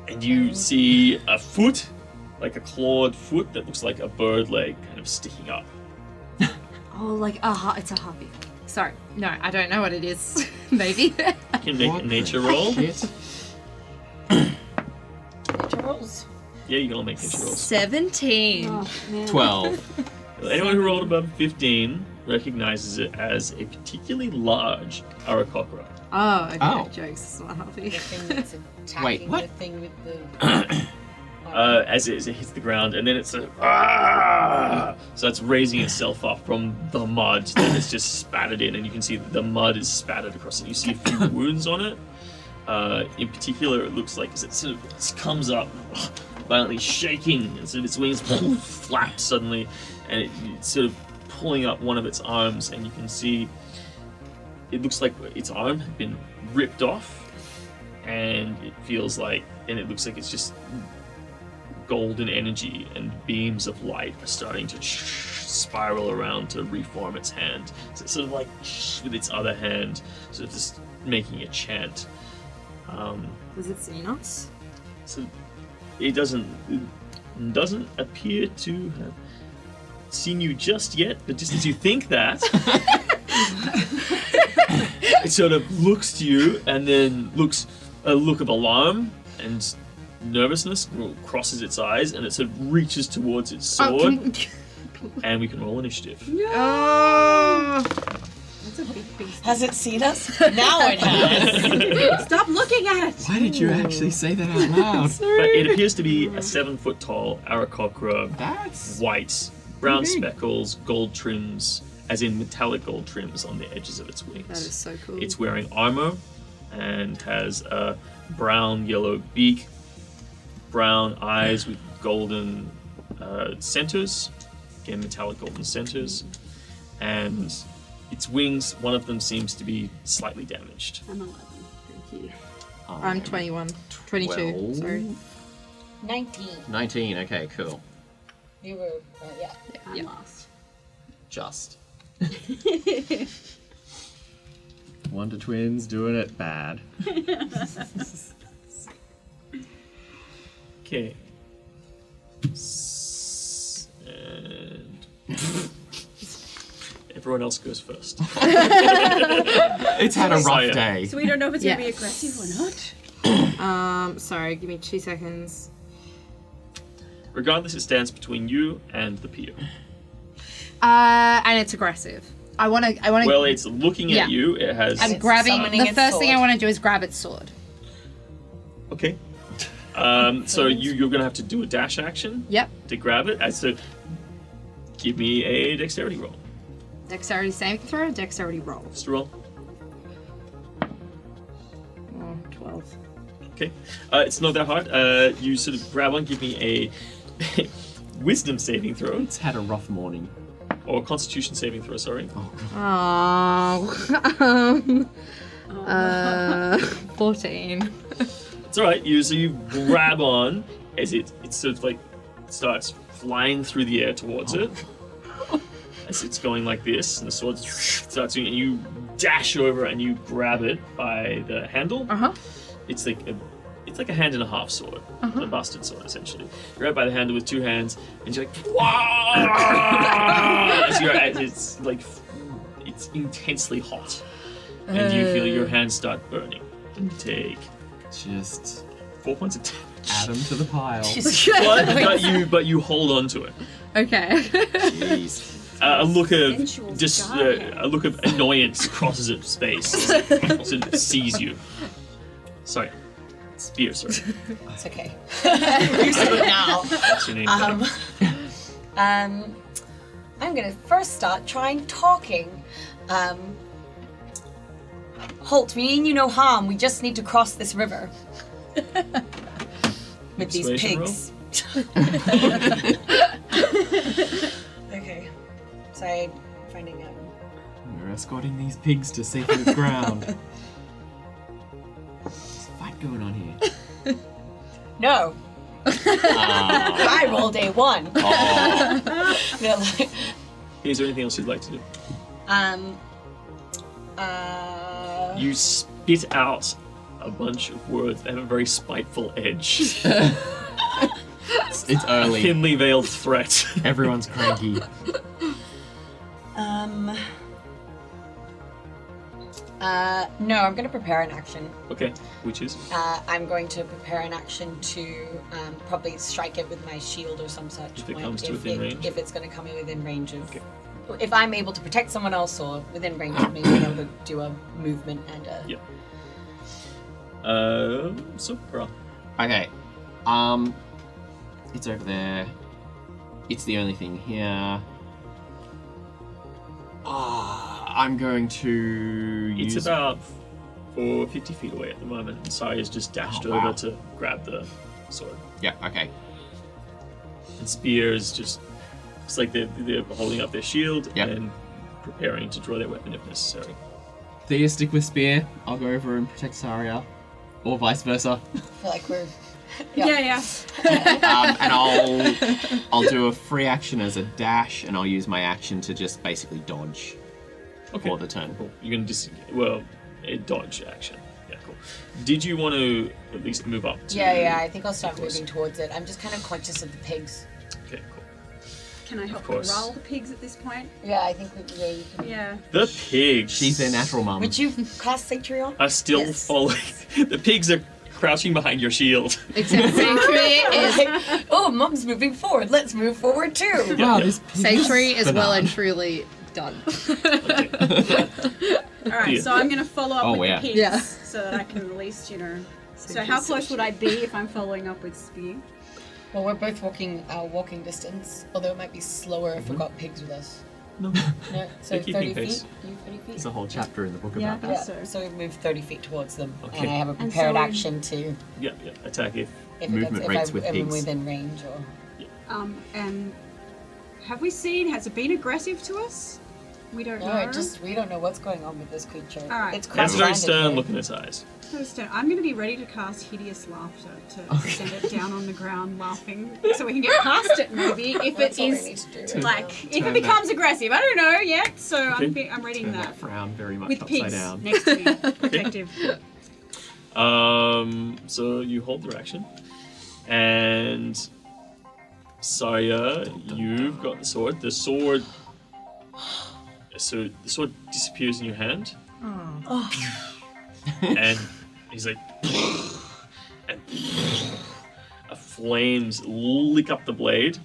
B: And you see a foot, like a clawed foot that looks like a bird leg kind of sticking up.
C: Oh, like it's a harpy. Sorry, no, I don't know what it is. Maybe.
B: You can make
D: What
B: a nature
D: the
B: roll.
D: shit?
E: Nature rolls.
B: Yeah, you can all make nature rolls.
C: 17.
F: Oh, man.
D: 12.
B: Anyone who rolled above 15 recognizes it as a particularly large Arakocra.
C: Oh, okay.
D: Oh.
C: Jokes. It's not harpy.
E: The thing that's attacking
D: Wait, what?
E: the thing with the.
B: As it hits the ground, and then it's so it's raising itself up from the mud that it's just spattered in, and you can see that the mud is spattered across it. You see a few wounds on it. In particular, it looks like as it sort of comes up, violently shaking, and so its wings flap suddenly, and it's sort of pulling up one of its arms, and you can see it looks like its arm had been ripped off, and it feels like, and it looks like it's just golden energy and beams of light are starting to spiral around to reform its hand. So it's sort of like with its other hand, sort of just making a chant.
C: Has it seen us?
B: So it doesn't appear to have seen you just yet, but just as you think that, it sort of looks to you and then looks a look of alarm and nervousness crosses its eyes, and it sort of reaches towards its sword, and we can roll initiative.
C: Oh.
F: That's a big
E: Has it seen us? Now it has.
F: Stop looking at it!
D: Why did you actually say that out loud?
B: But it appears to be a 7-foot tall Aarakocra,
D: That's
B: white, brown
D: big.
B: speckles, gold trims, as in metallic gold trims on the edges of its wings.
C: That is so cool.
B: It's wearing armor and has a brown yellow beak, brown eyes with golden centers, again metallic golden centers, and its wings, one of them seems to be slightly damaged.
F: I'm 11. Thank you.
C: I'm 21. 22.
D: 12.
C: Sorry.
E: 19.
D: 19. Okay, cool.
E: You were, yeah.
F: I'm lost.
D: Just. Wonder Twins doing it bad.
B: Okay. And everyone else goes first.
D: It's had a rough
B: Sorry.
D: day.
F: So we don't know if it's
C: Yes.
F: going to be aggressive or not.
C: Sorry, give me 2 seconds.
B: Regardless, it stands between you and the pier.
C: And it's aggressive. I want to.
B: Well, it's looking
C: Yeah.
B: at you. It has.
C: I'm grabbing.
E: summoning
C: The
E: its
C: first thing I
E: sword.
C: want to do is grab its sword.
B: Okay. So you're gonna have to do a dash action
C: Yep.
B: to grab it. So give me a dexterity roll.
C: Dexterity saving throw. Dexterity roll.
B: Just a roll.
C: Oh, 12.
B: Okay. It's not that hard. You sort of grab one. Give me a wisdom saving throw
D: It's had a rough morning.
B: or constitution saving throw. Sorry.
C: Oh. 14.
B: It's all right. So you grab on as it sort of like starts flying through the air towards it. As it's going like this, and the sword starts doing, and you dash over and you grab it by the handle. It's like a hand and a half sword, a busted sword essentially. You grab it by the handle with 2 hands, and you're like, "Whoa!" It's like it's intensely hot, and you feel your hands start burning. You take
D: Just
B: 4 points of damage.
D: add them to the pile.
B: but you hold on to it.
C: Okay.
D: Jeez.
B: A look of
F: Sensual
B: a look of annoyance crosses its face. It sort of sees you. Sorry, Spear. Sorry,
E: It's okay. You see it now.
B: what's your name?
E: I'm gonna first start trying talking. Halt, we mean you no harm. We just need to cross this river. With these
B: Persuasion
E: pigs. Okay. So I'm finding out.
D: We're escorting these pigs to safer ground. There's a fight going on here.
E: No. I rolled a 1. No, like,
B: Is there anything else you'd like to do? You spit out a bunch of words that have a very spiteful edge.
D: It's early.
B: Thinly veiled threat.
D: Everyone's cranky.
E: No, I'm gonna prepare an action.
B: Okay, which is?
E: I'm going to prepare an action to probably strike it with my shield or some such.
B: If it
E: point,
B: comes to within range?
E: If it's going to come in within range of.
B: Okay.
E: If I'm able to protect someone else or within range of me, being able to do a movement and a.
B: Yeah. So, bro.
D: Okay. It's over there. It's the only thing here. I'm going to
B: It's
D: use...
B: about 50 feet away at the moment, and Saya's just dashed
D: Oh, wow.
B: over to grab the sword.
D: Yeah, okay.
B: And Spear is just... It's like they're holding up their shield
D: Yep.
B: and preparing to draw their weapon if necessary.
D: Thea, stick with Spear. I'll go over and protect Saria. or vice versa.
E: I feel like we're.
F: Yeah.
D: And I'll do a free action as a dash, and I'll use my action to just basically dodge for the turn.
B: Cool. You're going to a dodge action. Yeah, cool. Did you want to at least move up to...
E: Yeah, I think I'll start moving towards it. I'm just kind of conscious of the pigs.
B: Okay, cool.
F: Can I help
B: course.
F: corral the pigs at this point?
E: Yeah, I think you can.
F: Yeah.
B: The pigs...
D: She's their natural mum.
E: Would you cast Sanctuary on?
B: are still following... The pigs are crouching behind your shield.
C: Except Sanctuary is
E: Oh, Mum's moving forward. Let's move forward too.
D: Wow, this pig
C: Sanctuary is well
D: banana.
C: and truly done.
F: All right, so I'm going to follow up with the pigs
C: Yeah.
F: so that I can at least, So how close would I be if I'm following up with Spear?
E: Well, we're both walking our walking distance, although it might be slower if we've got pigs with us.
B: No.
E: No, so
B: They're keeping
E: 30
B: pace.
E: feet? You 30 feet?
D: There's a whole chapter in the book
F: Yeah,
D: about
F: I
D: that.
F: guess
E: Yeah,
F: so.
E: so we move 30 feet towards them,
B: Okay.
E: and I have a
F: And
E: prepared
F: so-
E: action to
B: Yeah, attack if...
E: if
D: Movement
E: if
D: rates
E: I'm
D: with
E: I'm
D: pigs.
E: within range or.
F: And has it been aggressive to us? We don't
E: No,
F: know.
E: we don't know what's going on with this creature.
F: All right.
E: It's
B: It's very
E: cross-minded
B: stern
E: here.
B: look in its eyes.
F: I'm going to be ready to cast Hideous Laughter to send it down on the ground laughing so we can get past it maybe if
E: That's
F: it
E: all we
F: is
E: need to do.
F: like if
D: Turn
F: it becomes aggressive. I don't know yet, so I'm reading
D: Turn
F: that
D: that frown very much
F: with
D: upside
F: pigs
D: down.
F: next to me. Protective.
B: So you hold your action, and Saya, you've got the sword. The sword disappears in your hand, and he's like, and flames lick up the blade,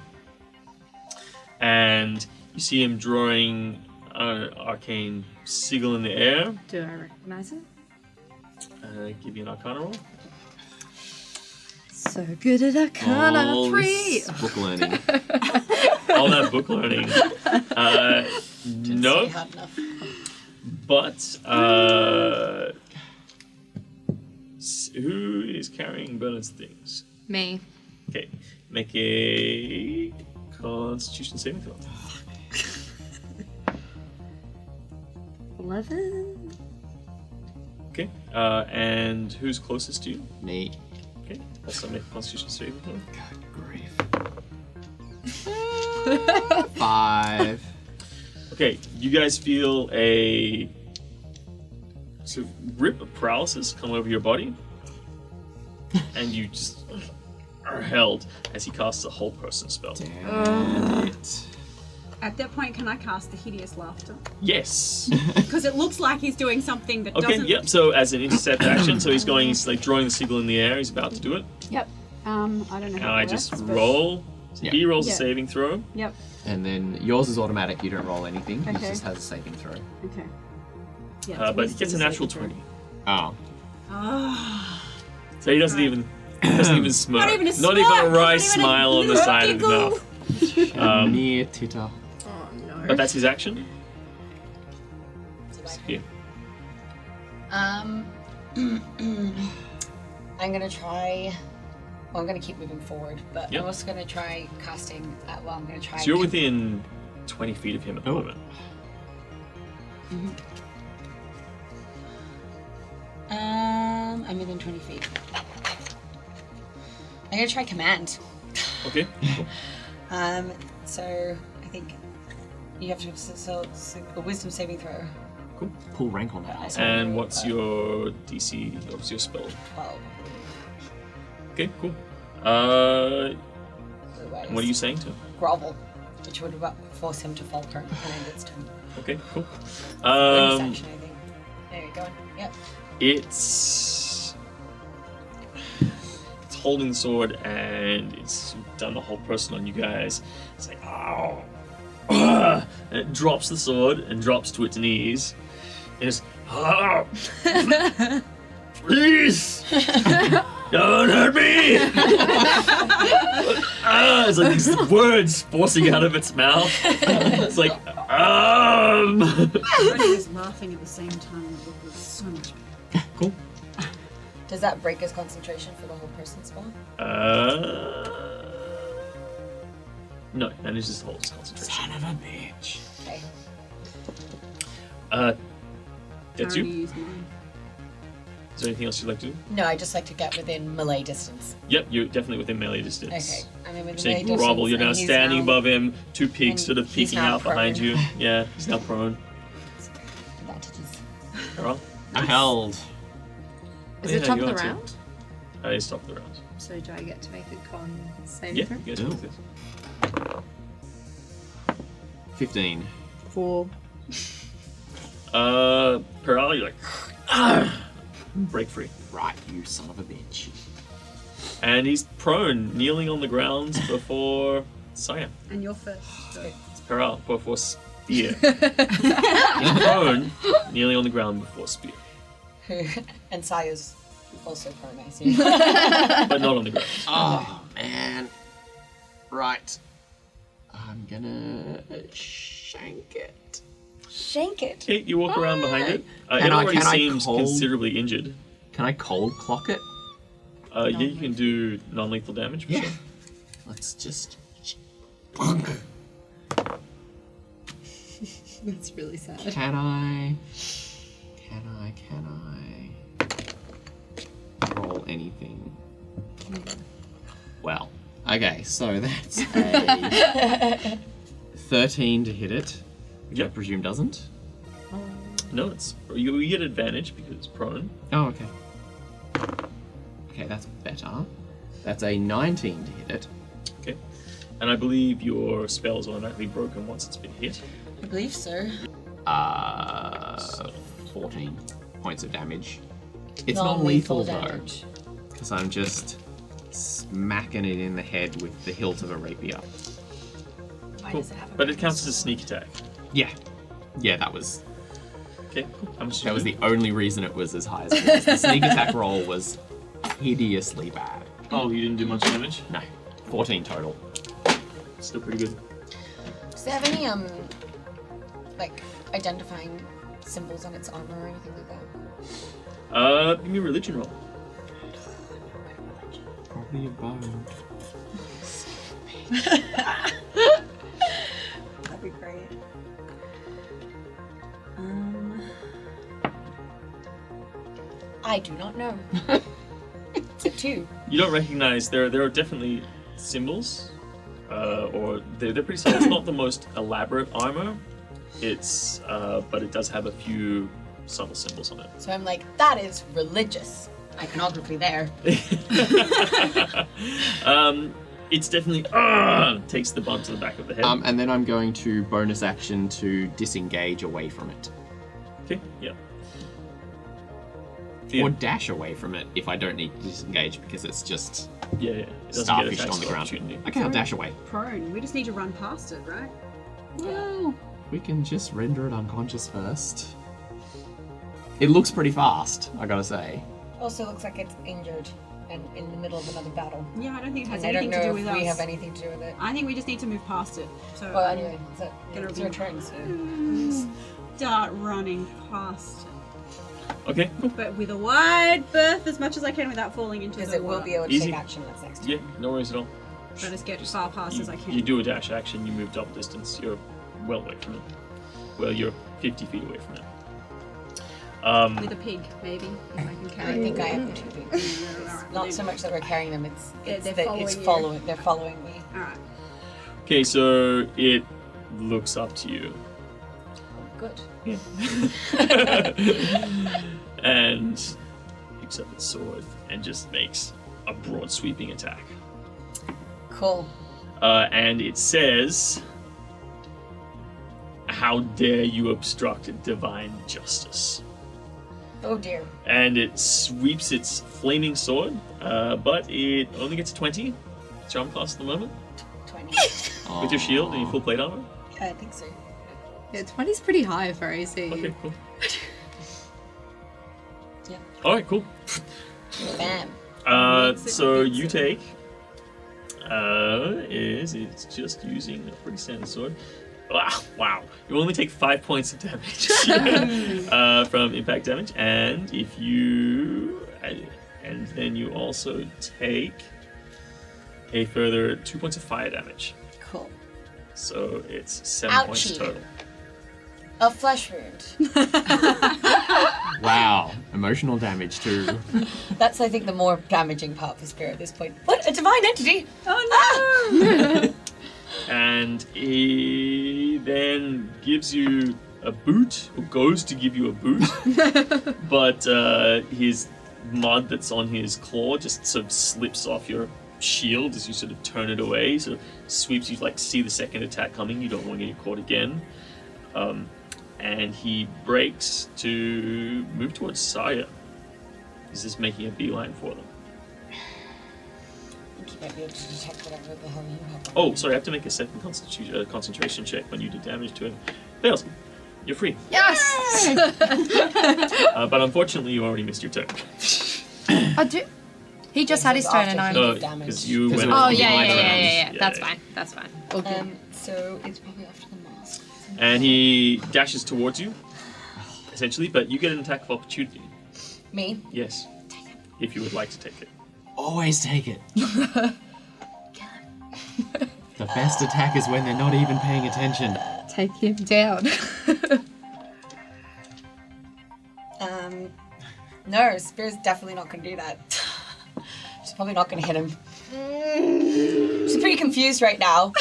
B: and you see him drawing an arcane sigil in the air.
C: Do I recognize it?
B: Give you an Arcana roll.
C: So good at Arcana
D: All
C: 3.
D: this book learning.
B: All that book learning. No,
E: Hard enough.
B: but who is carrying Bernard's things?
C: Me.
B: Okay, make a Constitution saving throw.
C: 11.
B: Okay, and who's closest to you?
D: Me.
B: Okay, also make a Constitution saving throw.
D: Grief. 5.
B: Okay, you guys feel a sort of rip of paralysis come over your body, and you just are held as he casts a whole person spell.
D: Damn it.
F: At that point, can I cast the Hideous Laughter?
B: Yes.
F: Because it looks like he's doing something that
B: Okay.
F: doesn't.
B: Yep. So as an intercept action, so he's like drawing the sigil in the air. He's about to do it.
F: Yep. I don't know
B: And
F: how
B: I
F: it
B: just
F: works, but-
B: roll. So
D: Yeah.
B: he rolls
F: Yeah.
B: a saving throw.
F: Yep.
D: And then yours is automatic, you don't roll anything, he
F: Okay.
D: just has a saving throw.
F: Okay. Yeah,
B: But he
F: wisdom
B: gets a natural
F: saving
B: 20.
D: Oh.
F: throw.
B: So he doesn't even smirk.
F: Not even a
B: Not
F: smirk,
B: even a
F: not
B: wry
F: even a
B: smile on the
F: little
B: side
F: giggle.
B: of his mouth.
D: Mere titter.
C: Oh no.
B: But that's his action. Yeah.
E: I'm gonna try. Well, I'm gonna keep moving forward, but
B: Yep.
E: I'm also gonna try casting. I'm gonna try.
B: So you're within 20 feet of him at the
D: Oh.
B: moment.
E: I'm within 20 feet. I'm gonna try command.
B: Okay. Cool.
E: So I think you have to have a wisdom saving throw.
D: Pull rank on that. asshole.
B: And what's your DC? What's your spell?
E: 12.
B: Okay, cool.
E: Otherwise,
B: What are you saying to him?
E: grovel, which would force him to fall prone and end its turn.
B: Okay, cool.
E: Bonus action, I think. There you go. Yep.
B: It's holding the sword and it's done the whole person on you guys. It's like, ow. And it drops the sword and drops to its knees. And it's, oh, please, don't hurt me. It's like these words forcing out of its mouth. It's like,
F: Everybody was laughing at the same time. It was so much better.
B: Cool.
E: Does that break his concentration for the whole person spell?
B: No, manages to hold his concentration.
D: Son of a bitch.
E: Okay.
B: That's
F: I already
B: you.
F: used mine.
B: Is there anything else you'd like to do?
E: No, I just like to get within melee distance.
B: Yep, you're definitely within melee distance.
E: Okay, I'm in
B: So
E: melee
B: you
E: distance.
B: grovel, you're now
E: and he's
B: standing
E: now-
B: above him, two pigs
E: and
B: sort of
E: he's
B: peeking
E: now
B: out behind
E: prone.
B: you. Yeah, he's now prone.
E: Advantages.
B: Alright.
D: I held.
C: Is
B: Yeah,
C: it top
B: you
C: of the
B: are too.
C: round?
B: It's top of the round.
C: So do I get to make a con saving
B: Yeah,
C: throw?
B: you guys can do this.
D: 15.
C: 4.
B: Peral, you're like, break free.
D: Right, you son of a bitch.
B: And he's prone, kneeling on the ground before Saya.
F: And you're first. So.
B: It's Peral before Spear. He's prone, kneeling on the ground before Spear.
E: And Saya's also prone, I assume.
B: But not on the ground.
D: Oh, man. Right. I'm gonna shank it.
E: Shank it.
B: Okay, you walk around behind it.
D: Can
B: It
D: I-
B: already
D: can I
B: seems
D: cold-
B: considerably injured.
D: Can I cold clock it?
B: Yeah, you can do non-lethal damage. For
D: Yeah.
B: sure.
D: Let's just.
C: That's really sad.
D: Can I roll anything? Well, okay, so that's a 13 to hit it, which I
B: Yep.
D: presume doesn't.
B: No, it's you get advantage because it's prone.
D: Oh, okay. Okay, that's better. That's a 19 to hit it.
B: Okay, and I believe your spell is automatically broken once it's been hit.
E: I believe so.
D: 14 points of damage. It's
E: Non-lethal
D: non-lethal though,
E: damage.
D: because I'm just smacking it in the head with the hilt of a rapier.
E: Why
B: Cool.
E: does it have a
B: But it
E: bonus?
B: counts as a sneak attack.
D: Yeah, that was
B: Okay, cool. How much? did
D: that
B: you
D: was
B: do?
D: the only reason it was as high as it was. The sneak attack roll was hideously bad.
B: Oh, you didn't do much damage.
D: No, 14 total.
B: Still pretty good.
E: Does it have any like identifying symbols on its armor or anything like that?
B: Give me a religion roll.
D: Probably a bone.
F: That'd be great.
E: I do not know. It's a 2.
B: You don't recognize there are definitely symbols, or they're pretty subtle. It's not the most elaborate armor. It's but it does have a few subtle symbols on it.
E: So I'm like, that is religious. Iconography there.
B: It's definitely takes the bump to the back of the head.
D: And then I'm going to bonus action to disengage away from it.
B: Okay, yeah.
D: Or dash away from it if I don't need to disengage because it's just
B: Yeah. It doesn't get
D: starfish
B: attacks
D: on the
B: of
D: ground.
B: opportunity.
D: Okay, I'll dash away.
F: Prone. We just need to run past it, right?
D: Well, we can just render it unconscious first. It looks pretty fast, I gotta say.
E: Also looks like it's injured and in the middle of another battle.
F: Yeah, I don't think it has
E: And I don't
F: anything to do
E: know
F: with
E: if we
F: us.
E: have anything to do with it.
F: I think we just need to move past it. So
E: Well, anyway, it's
F: be-
E: your turn, so.
F: start running past it.
B: Okay, cool.
F: But with a wide berth as much as I can without falling into
E: Because
F: the
E: it will
F: water.
E: be able to
B: Easy.
E: take action that's next turn.
B: Yeah, no worries at all.
F: Try to get as far past as I can.
B: You do a dash action, you move double distance, you're well away from it. Well, you're 50 feet away from it.
F: With a pig, maybe, if I can
E: I
F: carry
E: think
F: it.
E: I have two things.
F: Alright,
E: Not
F: then-
E: so much that we're carrying them, it's
F: They're
E: that
F: following
E: it's
F: you.
E: following. They're following me.
F: Alright.
B: Okay, so it looks up to you.
E: Good.
B: And picks up its sword and just makes a broad sweeping attack.
E: Cool.
B: And it says, "How dare you obstruct divine justice?"
E: Oh dear.
B: And it sweeps its flaming sword, but it only gets 20 charm class at the moment
E: 20.
B: with your shield and your full plate armor.
E: Yeah, I think so.
C: Yeah, 20's pretty high for AC.
B: Okay, cool.
E: Yeah.
B: All right, cool.
E: Bam.
B: So you take it's just using a pretty standard sword. Wow. You only take 5 points of damage from impact damage, and if you and then you also take a further 2 points of fire damage.
E: Cool.
B: So it's 7 points
E: Ouchie.
B: total.
E: A flesh wound.
D: Wow. Emotional damage too.
E: That's, I think, the more damaging part for Spirit at this point. What? A divine entity?
F: Oh no!
B: And he then gives you a boot, or goes to give you a boot, but his mud that's on his claw just sort of slips off your shield as you sort of turn it away, sort of sweeps you, like see the second attack coming, you don't want to get caught again. And he breaks to move towards Saya. He's just making a beeline for them.
E: I think you might be able to detect whatever the hell you have.
B: Oh, sorry, I have to make a second concentration check when you do damage to him. Fails. You're free.
C: Yes!
B: But unfortunately, you already missed your turn.
C: He just had his turn and I'm...
B: Because you went.
C: Oh,
B: on
C: yeah.
B: behind
C: That's
B: him.
C: fine. That's fine. Okay.
E: So it's probably after the mask.
B: And he dashes towards you, essentially, but you get an attack of opportunity.
E: Me?
B: Yes. If you would like to take it.
D: Always take it. The best attack is when they're not even paying attention.
C: Take him down.
E: No, Spirit's definitely not going to do that. She's probably not going to hit him. She's pretty confused right now.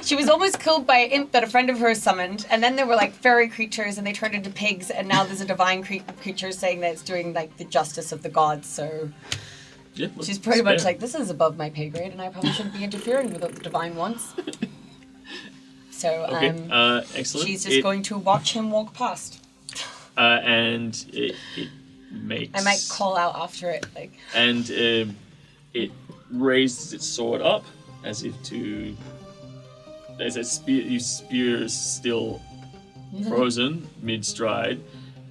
E: She was almost killed by an imp that a friend of hers summoned, and then there were like fairy creatures and they turned into pigs, and now there's a divine creature saying that it's doing like the justice of the gods, so
B: Yeah,
E: she's pretty much like, this is above my pay grade and I probably shouldn't be interfering with what the divine wants. So
B: Okay, excellent.
E: she's just going to watch him walk past.
B: And it makes.
E: I might call out after it, like.
B: And it raises its sword up as if to. As a spear is still frozen mid stride,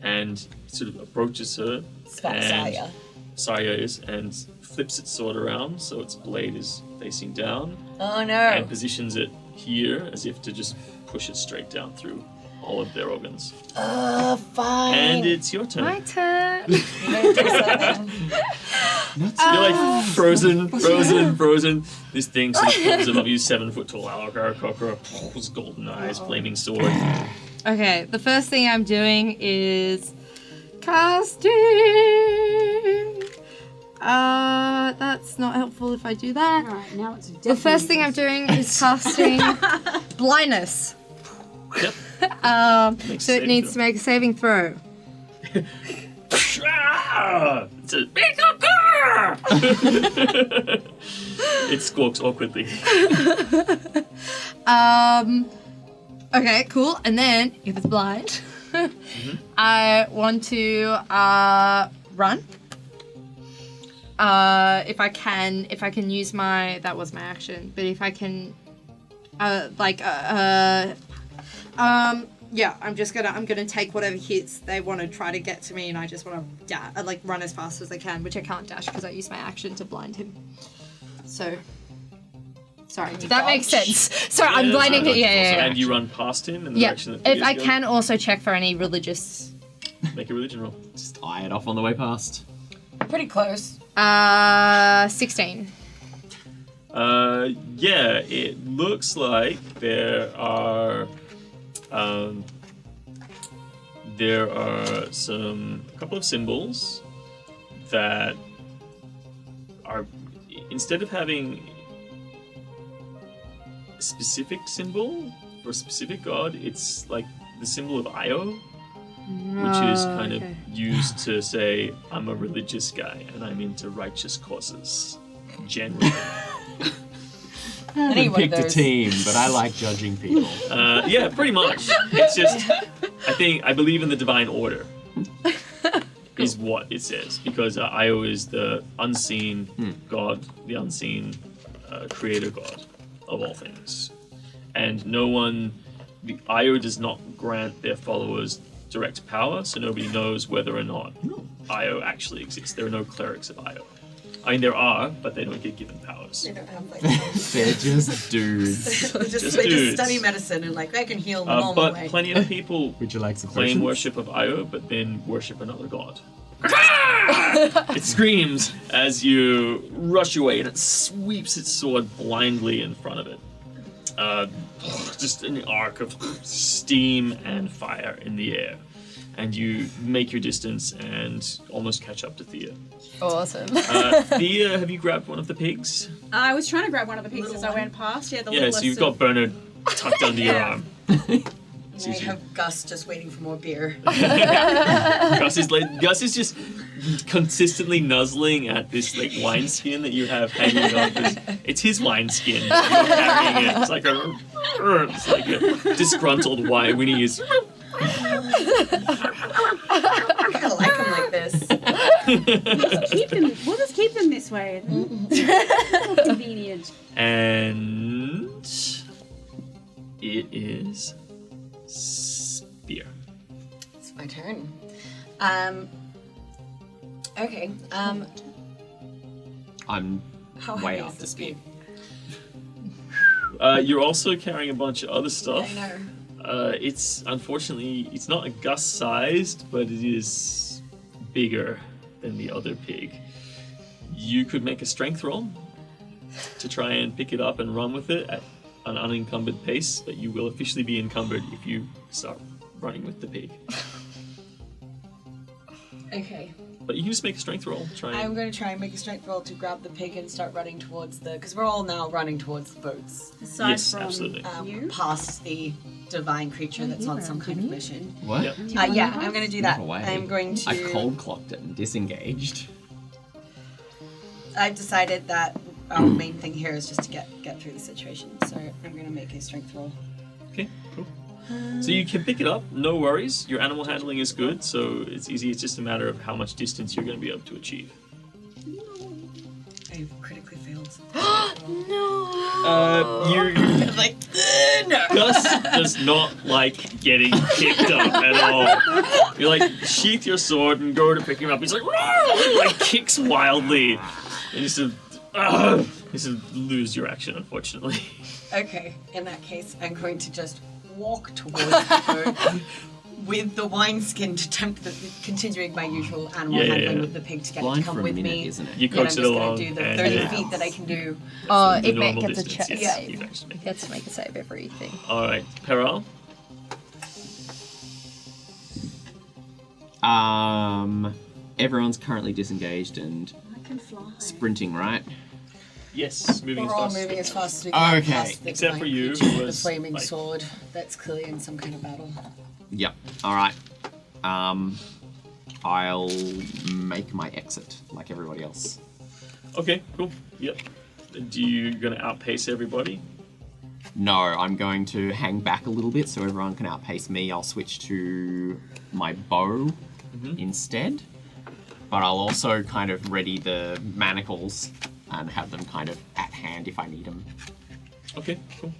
B: and sort of approaches her.
E: It's about
B: and
E: Saya.
B: Saya is, and flips its sword around so its blade is facing down,
E: Oh no.
B: and positions it here as if to just push it straight down through all of their organs.
E: Fine.
B: And it's your turn.
C: My turn.
E: You gonna do something?
B: You're like frozen. This thing sort of comes above you, 7 foot tall Arkenforge, his golden eyes, flaming sword.
C: Okay, the first thing I'm doing is casting. That's not helpful if I do that.
F: Alright, now it's
C: The first thing I'm doing is casting blindness.
B: Yep.
C: So it needs to make a saving throw.
B: Ah! It's a It squawks awkwardly.
C: Okay, cool. And then, if it's blind, I want to run. If I can use my, that was my action, but if I can, yeah, I'm gonna take whatever hits they want to try to get to me, and I just want to run as fast as I can, which I can't dash because I used my action to blind him. So, sorry, did that make sense? Sorry, I'm blinding him. Yeah.
B: And you run past him in the
C: Yeah,
B: direction that
C: if I can also check for any religious.
B: Make a religion roll.
D: Just eye it off on the way past.
E: Pretty close.
C: 16.
B: Yeah, it looks like there are a couple of symbols that are, instead of having a specific symbol for a specific god, it's like the symbol of Io, which is kind of used to say, I'm a religious guy and I'm into righteous causes, generally.
D: I haven't
E: Anyone
D: picked a
E: knows.
D: team, but I like judging people.
B: Yeah, pretty much. It's just, I believe in the divine order, is what it says, because Io is the unseen god, the unseen creator god of all things. And Io does not grant their followers direct power, so nobody knows whether or not Io actually exists. There are no clerics of Io. I mean, there are, but they don't get given powers.
E: They don't have like.
D: They're just dudes.
E: they
B: Just
E: just study medicine and like I can heal the normal
B: But
E: way.
B: plenty of people
D: Would you like some
B: claim
D: potions?
B: worship of Io, but then worship another god. It screams as you rush away, and it sweeps its sword blindly in front of it. Just an arc of steam and fire in the air. and you make your distance and almost catch up to Thea.
C: Awesome.
B: Thea, have you grabbed one of the pigs?
F: I was trying to grab one of the pigs as I went past. Yeah, the littlest
B: So you've got Bernard tucked under your arm.
E: I have Gus just waiting for more beer.
B: Gus is just consistently nuzzling at this like wineskin that you have hanging on. It's his wineskin. You're carrying it. It's like a disgruntled wine when he is.
E: I kind of like him like this.
F: We'll just keep them this way. Convenient.
B: And it is Spear.
E: It's my turn. Okay.
D: I'm
E: How
D: way
E: heavy is
D: after
E: this
D: speed.
B: You're also carrying a bunch of other stuff.
E: I know.
B: It's unfortunately it's not a Gus sized, but it is bigger than the other pig. You could make a strength roll to try and pick it up and run with it at an unencumbered pace, but you will officially be encumbered if you start running with the pig.
E: Okay.
B: But you can just make a strength roll.
E: I'm going to try and make a strength roll to grab the pig and start running towards because we're all now running towards the boats.
F: Aside
B: Yes,
F: from
B: absolutely.
F: you.
E: Past the divine creature that's on some kind of mission.
D: What?
B: Yep.
E: Yeah, I'm going to do that.
D: Move away.
E: I'm going to.
D: I cold clocked it and disengaged.
E: I've decided that our main thing here is just to get through the situation. So I'm going to make a strength roll.
B: Okay, cool. So you can pick it up, no worries. Your animal handling is good, so it's easy. It's just a matter of how much distance you're going to be able to achieve.
E: I've critically failed.
B: You're
E: Like, no.
B: Gus does not like getting picked up at all. You like sheath your sword and go to pick him up. He's like, "Whoa!" Like kicks wildly, and you sort of lose your action, unfortunately.
E: Okay, in that case, I'm going to just walk towards the boat with the wineskin to tempt continuing my usual animal handling with the pig to get it to
D: Blind
E: come
D: for a
E: with
D: minute,
E: me.
D: isn't it?
B: You
E: And I'm
B: coax
E: just
B: it
E: going
B: along,
E: to do the
B: and
E: 30
B: it-
E: feet that I can do.
C: Oh,
B: the
C: it
B: normal
C: gets a
B: distance,
C: check
B: yes,
C: save.
B: you actually make it.
C: Gets to make a save everything.
B: All right, Peral.
D: Everyone's currently disengaged and
F: I can fly.
D: sprinting, right?
B: Yes, moving
E: We're
B: as
E: all
B: fast.
E: moving as fast as we can.
D: Okay,
E: past the
B: except for
E: divine
B: you,
E: creature
B: who
E: with the
B: was,
E: flaming
B: like-
E: sword that's clearly in some kind of battle.
D: Yep. All right. I'll make my exit like everybody else.
B: Okay, cool. Yep. Do you gonna outpace everybody?
D: No, I'm going to hang back a little bit so everyone can outpace me. I'll switch to my bow instead. But I'll also kind of ready the manacles and have them kind of at hand if I need them.
B: Okay, cool.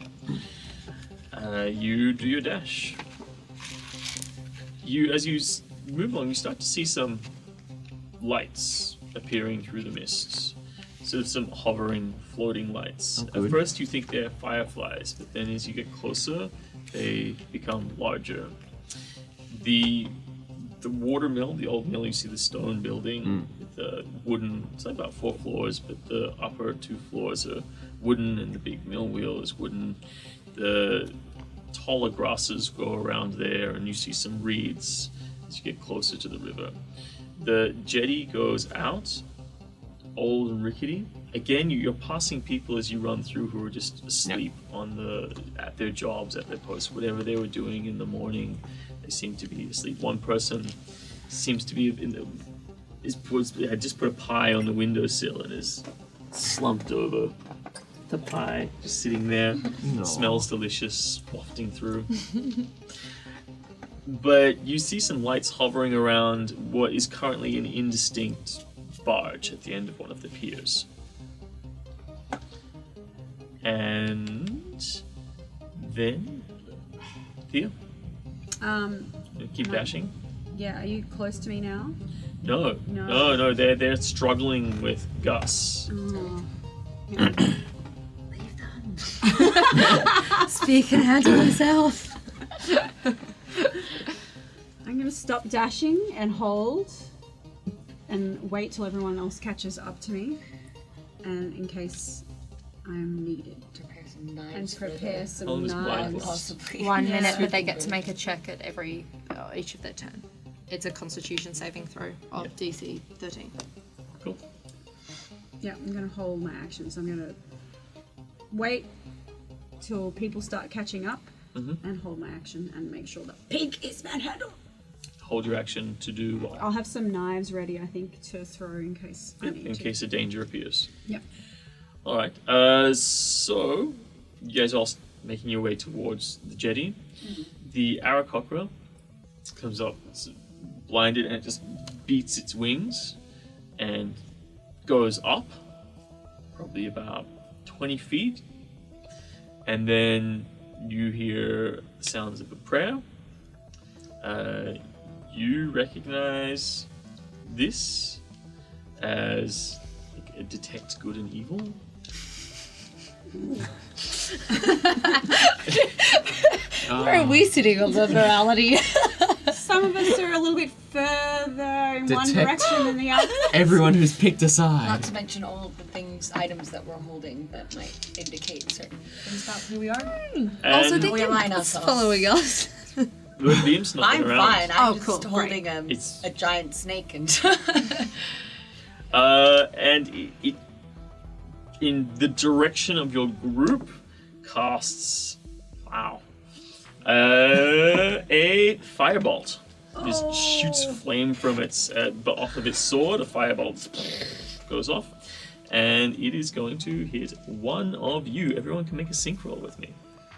B: You do your dash. As you move along, you start to see some lights appearing through the mists. Sort of some hovering, floating lights.
D: Oh,
B: At
D: good.
B: first you think they're fireflies, but then as you get closer, they become larger. The water mill, the old mill, you see the stone building with the wooden, it's like about 4 floors, but the upper 2 floors are wooden and the big mill wheel is wooden. The taller grasses go around there and you see some reeds as you get closer to the river. The jetty goes out, old and rickety. Again, you're passing people as you run through who are just asleep at their jobs, at their posts, whatever they were doing in the morning. They seem to be asleep. One person seems to be had just put a pie on the windowsill and is slumped over the pie, just sitting there.
D: No.
B: Smells delicious, wafting through. But you see some lights hovering around what is currently an indistinct barge at the end of one of the piers. And then Thea, you keep dashing.
F: Yeah, are you close to me now?
B: No,
F: No.
B: no, they're struggling with Gus.
F: Oh.
C: Speak can handle himself.
F: I'm going to stop dashing and hold and wait till everyone else catches up to me, and in case I'm needed.
E: Prepare some
F: And
E: knives.
F: prepare
B: How
F: some
B: long is
F: knives.
B: blindfold?
E: Possibly.
C: 1
F: Yeah.
C: minute, but they get to make a check at each of their turn. it's a Constitution saving throw of DC 13.
B: Cool.
F: Yeah, I'm gonna hold my action. So I'm gonna wait till people start catching up and hold my action and make sure that pig is manhandled.
B: Hold your action to do what?
F: I'll have some knives ready, I think, to throw in case I need
B: In
F: to.
B: case a danger appears.
F: Yep.
B: All right. So you guys are making your way towards the jetty. The Aarakocra comes up, it's blinded, and it just beats its wings and goes up, probably about 20 feet, and then you hear the sounds of a prayer. You recognize this as like, it detects good and evil.
C: Where are we sitting on the morality?
F: Some of us are a little bit further in one
D: Detect-
F: direction than the other.
D: Everyone who's picked a
E: Not
D: side.
E: to mention all of the items that we're holding that might indicate certain things about who we are.
C: Also,
B: And
C: they
E: We
C: can
E: align ourselves.
C: following us.
B: the beam's not
E: I'm
B: around.
E: fine. I'm
C: Oh,
E: just
C: cool,
E: holding
B: It's-
E: a giant snake and.
B: And it in the direction of your group casts a firebolt. Just shoots flame from its off of its sword. A firebolt goes off, and it is going to hit one of you. Everyone can make a sync roll with me.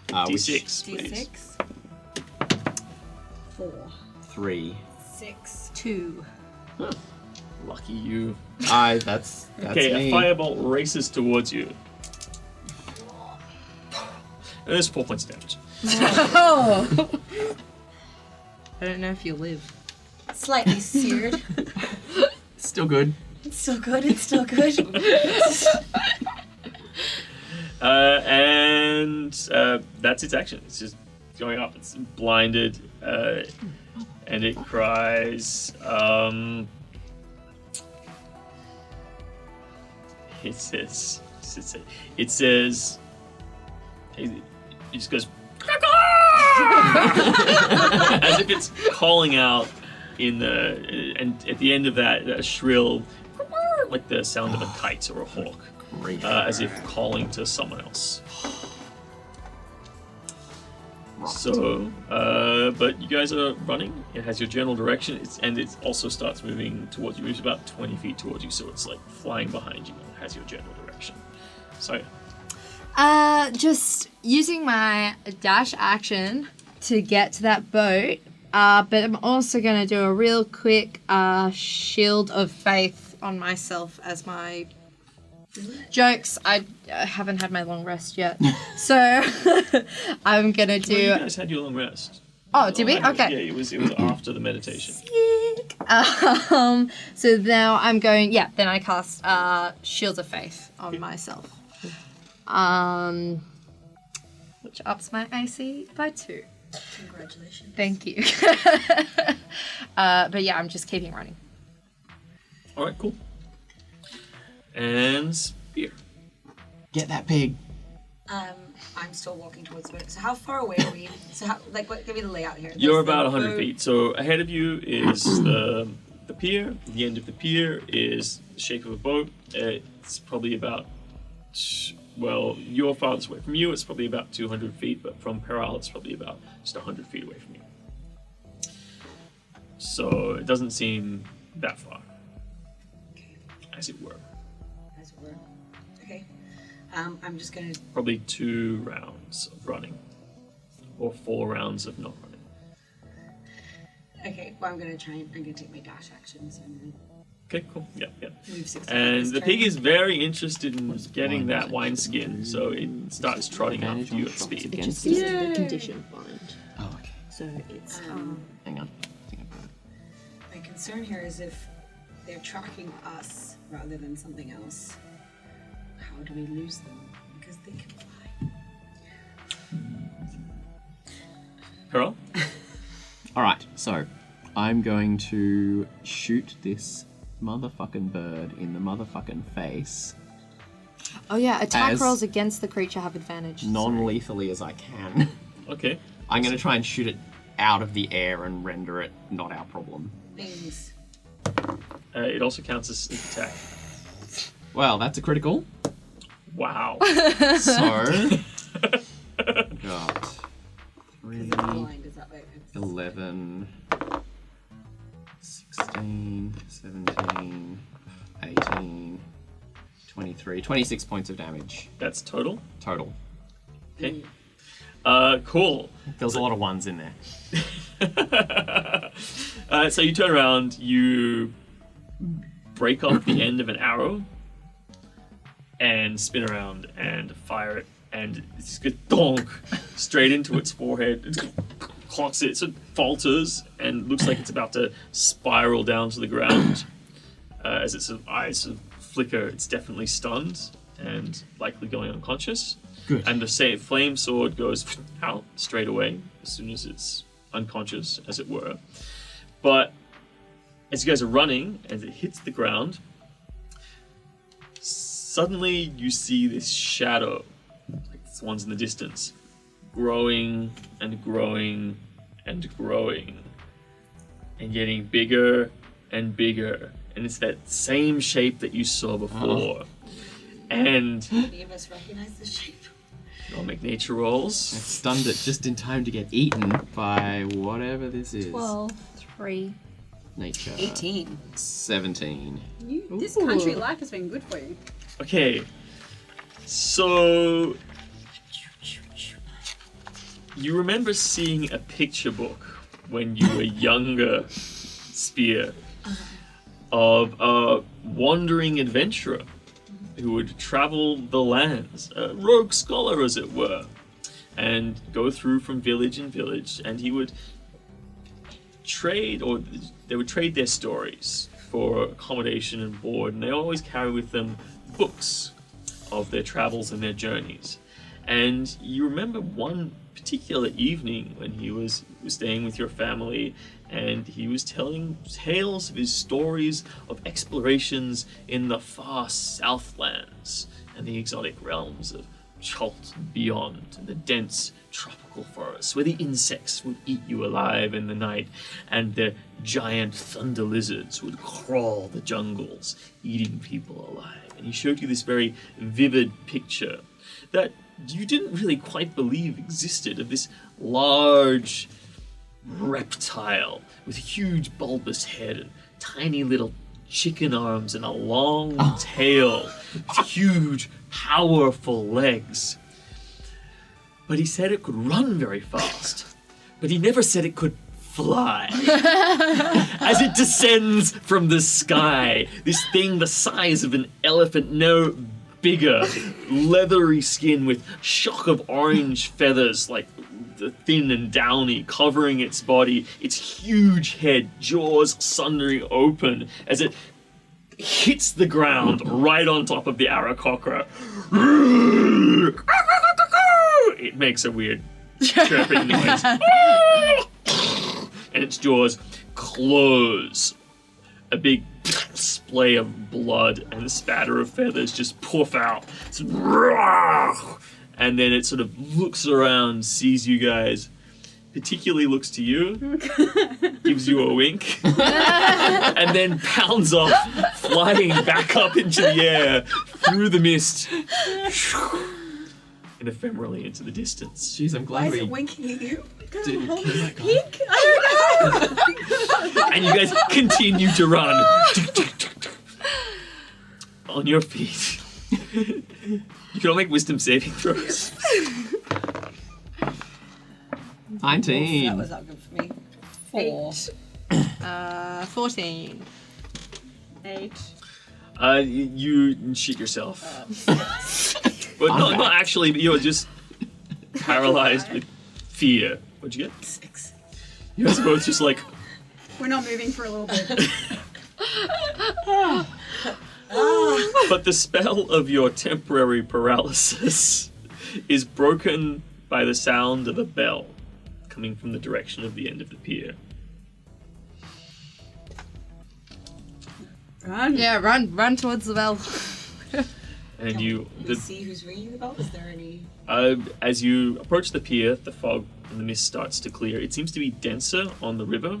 B: D6, please.
E: D6,
F: 4.
D: 3.
E: 6.
C: 2.
B: Lucky you.
D: That's
B: Okay,
D: me.
B: a firebolt races towards you. And there's 4 points of damage.
C: Oh! I don't know if you'll live.
E: Slightly seared.
D: Still good.
E: It's still good. It's still good.
B: And that's its action. It's just going up. It's blinded, and it cries. It says. It just goes. As if it's calling out in and at the end of that, a shrill, like the sound of a kite or a hawk.
D: Great.
B: As if calling to someone else. So, but you guys are running. It has your general direction, and it also starts moving towards you. It's about 20 feet towards you, so it's like flying behind you. It has your general direction. So,
C: Just using my dash action to get to that boat. But I'm also gonna do a real quick shield of faith on myself as my jokes. I haven't had my long rest yet, so I'm gonna do.
B: well, you guys had your long rest.
C: Oh, did we?
B: Yeah,
C: Okay.
B: it was after the meditation.
C: Sick. So now I'm going. Yeah. Then I cast shield of faith on myself. Which ups my AC by 2.
E: Congratulations.
C: Thank you. But yeah, I'm just keeping running.
B: All right, cool. And spear.
D: Get that pig.
E: I'm still walking towards the boat. So how far away are we? So how, give me the layout here.
B: You're
E: There's the
B: about 100
E: boat.
B: feet. So ahead of you is the pier. The end of the pier is the shape of a boat. It's probably about, well, you're farthest away from you. It's probably about 200 feet, but from Peral, it's probably about just 100 feet away from you. So it doesn't seem that far, as it were.
E: As it were. Okay. I'm just gonna.
B: Probably 2 rounds of running, or 4 rounds of not running.
E: Okay. Well, I'm gonna take my dash action. So I'm gonna
B: Okay, cool. Yeah, yeah.
E: move 60.
B: And the pig is very interested in getting that wineskin, so it starts trotting after you at speed.
C: It just gives you the condition bind.
D: Oh, okay.
C: So it's
D: Hang on. I think I've got it.
E: My concern here is if they're tracking us rather than something else, how do we lose them? Because they can fly.
B: Pearl?
D: Alright, so I'm going to shoot this motherfucking bird in the motherfucking face
C: Oh yeah, attack
D: As
C: rolls against the creature have advantage.
D: non-lethally as I can.
B: Okay.
D: I'm going to try and shoot it out of the air and render it not our problem.
E: things.
B: It also counts as sneak attack.
D: Well, that's a critical.
B: Wow.
D: So, got 3,
E: Blind, is that right?
D: 11, 16, 17, 18, 23, 26 points of damage
B: That's total.
D: total.
B: Okay. Cool.
D: There was a lot of ones in there.
B: So you turn around, you break off the end of an arrow and spin around and fire it, and it just goes donk straight into its forehead. It clocks it, so it falters and looks like it's about to spiral down to the ground. As its sort of eyes sort of flicker, it's definitely stunned and likely going unconscious.
D: Good.
B: And the flame sword goes out straight away as soon as it's unconscious, as it were. But as you guys are running, as it hits the ground, suddenly you see this shadow, like the ones in the distance, growing and growing and growing, and getting bigger and bigger. And it's that same shape that you saw before. And
E: Any of us recognize the shape?
B: I'll make nature rolls.
D: It stunned it just in time to get eaten by whatever this is.
C: 12, 3.
D: Nature.
E: 18.
D: 17.
F: This country life has been good for you.
B: Okay, so you remember seeing a picture book when you were younger, Spear, of a wandering adventurer who would travel the lands, a rogue scholar as it were, and go through from village in village, and he would trade, or they would trade their stories for accommodation and board, and they always carry with them books of their travels and their journeys. And you remember one particular evening when he was staying with your family, and he was telling tales of his stories of explorations in the far Southlands and the exotic realms of Chult and beyond, and the dense tropical forests where the insects would eat you alive in the night, and the giant thunder lizards would crawl the jungles, eating people alive. And he showed you this very vivid picture that you didn't really quite believe existed, of this large reptile with a huge bulbous head and tiny little chicken arms and a long tail with huge, powerful legs. But he said it could run very fast, but he never said it could fly. As it descends from the sky, this thing the size of an elephant, no bigger, leathery skin with shock of orange feathers, like the thin and downy, covering its body, its huge head, jaws sundering open as it hits the ground right on top of the Aarakocra. It makes a weird chirping noise. And its jaws close. A big splay of blood and a spatter of feathers just poof out. And then it sort of looks around, sees you guys, particularly looks to you, gives you a wink, and then pounds off, flying back up into the air through the mist, and ephemerally into the distance.
D: Jeez, I'm
E: Why
D: glad
E: is
D: we
E: it winking at you?
D: didn't kill that guy.
F: Pink? I don't know.
B: And you guys continue to run. On your feet. You can all make wisdom saving throws.
D: 19.
E: That was not good for me. 4.
C: 14.
F: 8.
B: You shit yourself. But not actually, but you're just paralyzed with fear. What'd you get?
E: 6.
B: You guys are both just like,
F: We're not moving for a little bit.
B: but the spell of your temporary paralysis is broken by the sound of a bell coming from the direction of the end of the pier.
F: Run.
C: Yeah, run towards the bell.
B: And you,
E: Can we see who's ringing the bell? Is there any...
B: as you approach the pier, the fog and the mist starts to clear. It seems to be denser on the river,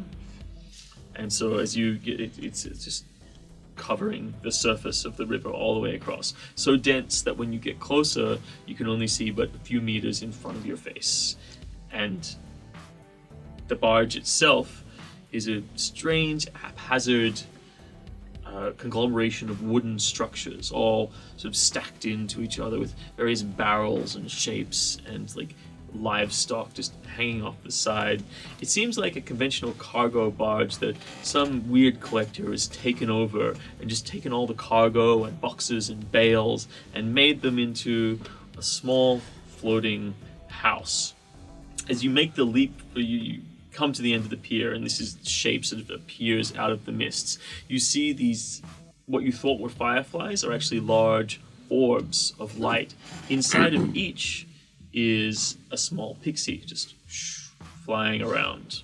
B: And so as you get it's just covering the surface of the river all the way across. So dense that when you get closer, you can only see but a few meters in front of your face. And the barge itself is a strange, haphazard conglomeration of wooden structures, all sort of stacked into each other with various barrels and shapes and like livestock just hanging off the side. It seems like a conventional cargo barge that some weird collector has taken over and just taken all the cargo and boxes and bales and made them into a small floating house. As you make the leap, you come to the end of the pier, and this is shape sort of appears out of the mists. You see these, what you thought were fireflies are actually large orbs of light. Inside of each is a small pixie just flying around,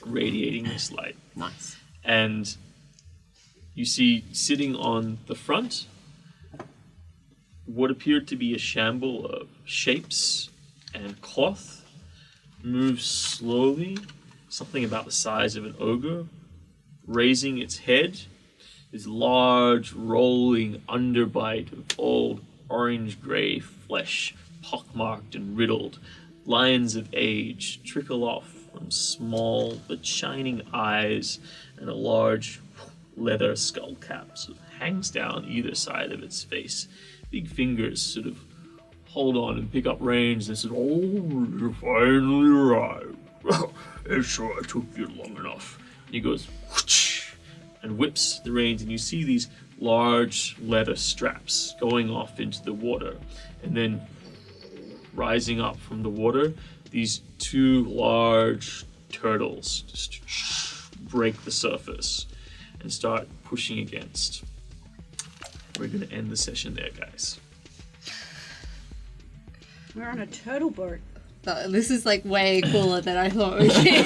B: radiating this light.
D: Nice.
B: And you see sitting on the front what appeared to be a shamble of shapes and cloth moves slowly, something about the size of an ogre, raising its head, this large rolling underbite of old orange-gray flesh, pockmarked and riddled. Lines of age trickle off from small but shining eyes, and a large leather skull cap sort of hangs down either side of its face. Big fingers sort of hold on and pick up reins and says, "Oh, you finally arrived. It's sure it took you long enough." And he goes, whoosh, and whips the reins, and you see these large leather straps going off into the water. And then rising up from the water, these two large turtles just break the surface and start pushing against. We're going to end the session there, guys.
F: We're on a turtle boat.
C: This is like way cooler than I thought it would be.